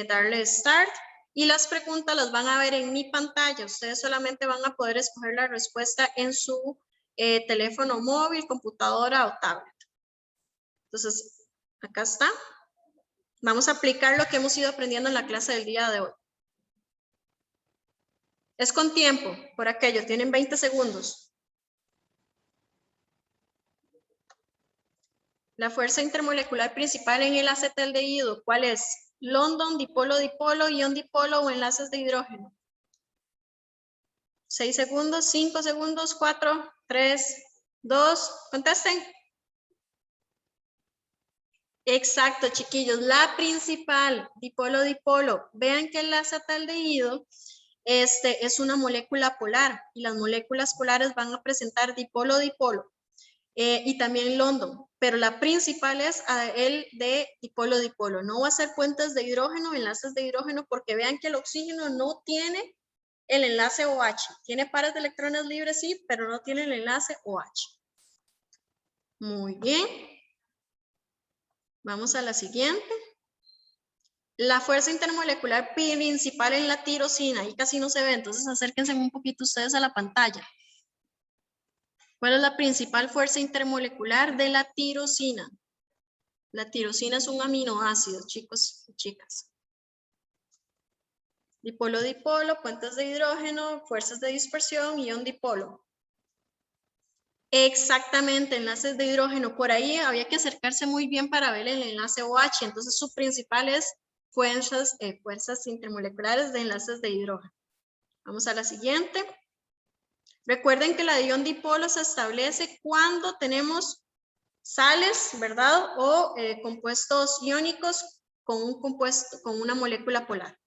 darle Start. Y las preguntas las van a ver en mi pantalla. Ustedes solamente van a poder escoger la respuesta en su teléfono móvil, computadora o tablet. Entonces, acá está. Vamos a aplicar lo que hemos ido aprendiendo en la clase del día de hoy. Es con tiempo, por aquello, tienen 20 segundos. La fuerza intermolecular principal en el acetaldehído, ¿cuál es? London, dipolo-dipolo, ion-dipolo o enlaces de hidrógeno. 6 segundos, 5 segundos, 4, 3, 2, contesten. Exacto, chiquillos, la principal, dipolo-dipolo. Vean que el acetaldehído es una molécula polar y las moléculas polares van a presentar dipolo-dipolo y también London, pero la principal es el de dipolo-dipolo. No va a ser puentes de hidrógeno, enlaces de hidrógeno, porque vean que el oxígeno no tiene el enlace OH. Tiene pares de electrones libres, sí, pero no tiene el enlace OH. Muy bien. Vamos a la siguiente. La fuerza intermolecular principal en la tirosina, ahí casi no se ve, entonces acérquense un poquito ustedes a la pantalla. ¿Cuál es la principal fuerza intermolecular de la tirosina? La tirosina es un aminoácido, chicos y chicas. Dipolo-dipolo, puentes de hidrógeno, fuerzas de dispersión, ion dipolo. Exactamente, enlaces de hidrógeno. Por ahí había que acercarse muy bien para ver el enlace OH. Entonces, su principal es fuerzas intermoleculares de enlaces de hidrógeno. Vamos a la siguiente. Recuerden que la de ion dipolo se establece cuando tenemos sales, ¿verdad? O compuestos iónicos con una molécula polar.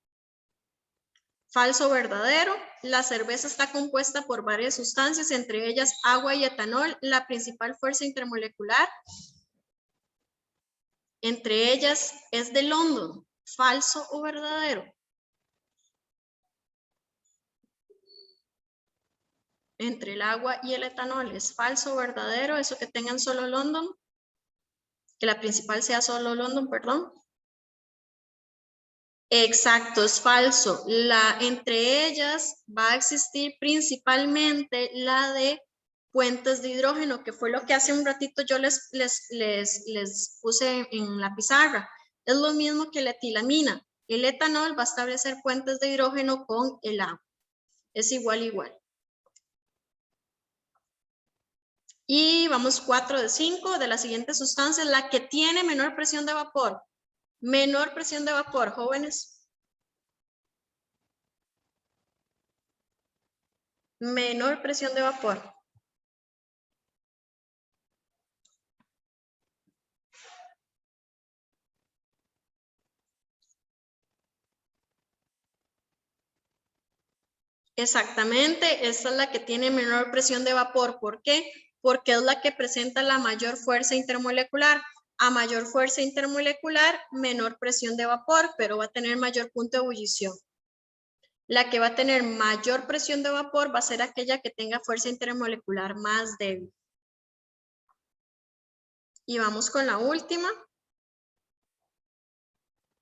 Falso o verdadero, la cerveza está compuesta por varias sustancias, entre ellas agua y etanol. La principal fuerza intermolecular entre ellas es de London. Falso o verdadero. Entre el agua y el etanol, ¿es falso o verdadero? Eso que tengan solo London, que la principal sea solo London, perdón. Exacto, es falso. Entre ellas va a existir principalmente la de puentes de hidrógeno, que fue lo que hace un ratito yo les puse en la pizarra. Es lo mismo que la etilamina. El etanol va a establecer puentes de hidrógeno con el agua. Es igual. Y vamos 4 de 5 de las siguientes sustancias, la que tiene menor presión de vapor. Menor presión de vapor, jóvenes. Menor presión de vapor. Exactamente, esta es la que tiene menor presión de vapor. ¿Por qué? Porque es la que presenta la mayor fuerza intermolecular. A mayor fuerza intermolecular, menor presión de vapor, pero va a tener mayor punto de ebullición. La que va a tener mayor presión de vapor va a ser aquella que tenga fuerza intermolecular más débil. Y vamos con la última.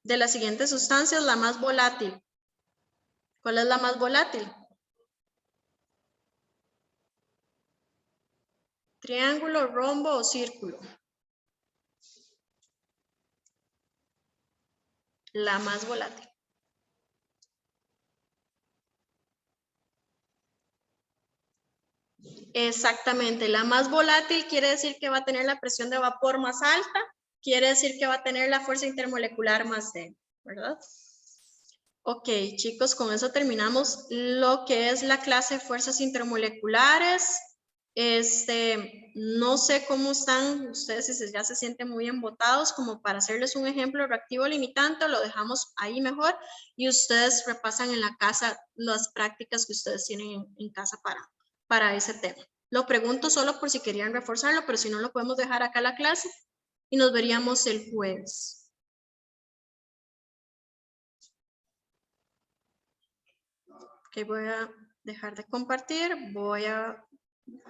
De las siguientes sustancias, la más volátil. ¿Cuál es la más volátil? Triángulo, rombo o círculo. La más volátil. Exactamente, la más volátil quiere decir que va a tener la presión de vapor más alta, quiere decir que va a tener la fuerza intermolecular más débil, ¿verdad? Ok, chicos, con eso terminamos lo que es la clase de fuerzas intermoleculares. No sé cómo están ustedes, si ya se sienten muy embotados, como para hacerles un ejemplo reactivo limitante, lo dejamos ahí mejor y ustedes repasan en la casa las prácticas que ustedes tienen en casa para ese tema. Lo pregunto solo por si querían reforzarlo, pero si no lo podemos dejar acá la clase y nos veríamos el jueves. Ok, voy a dejar de compartir, voy a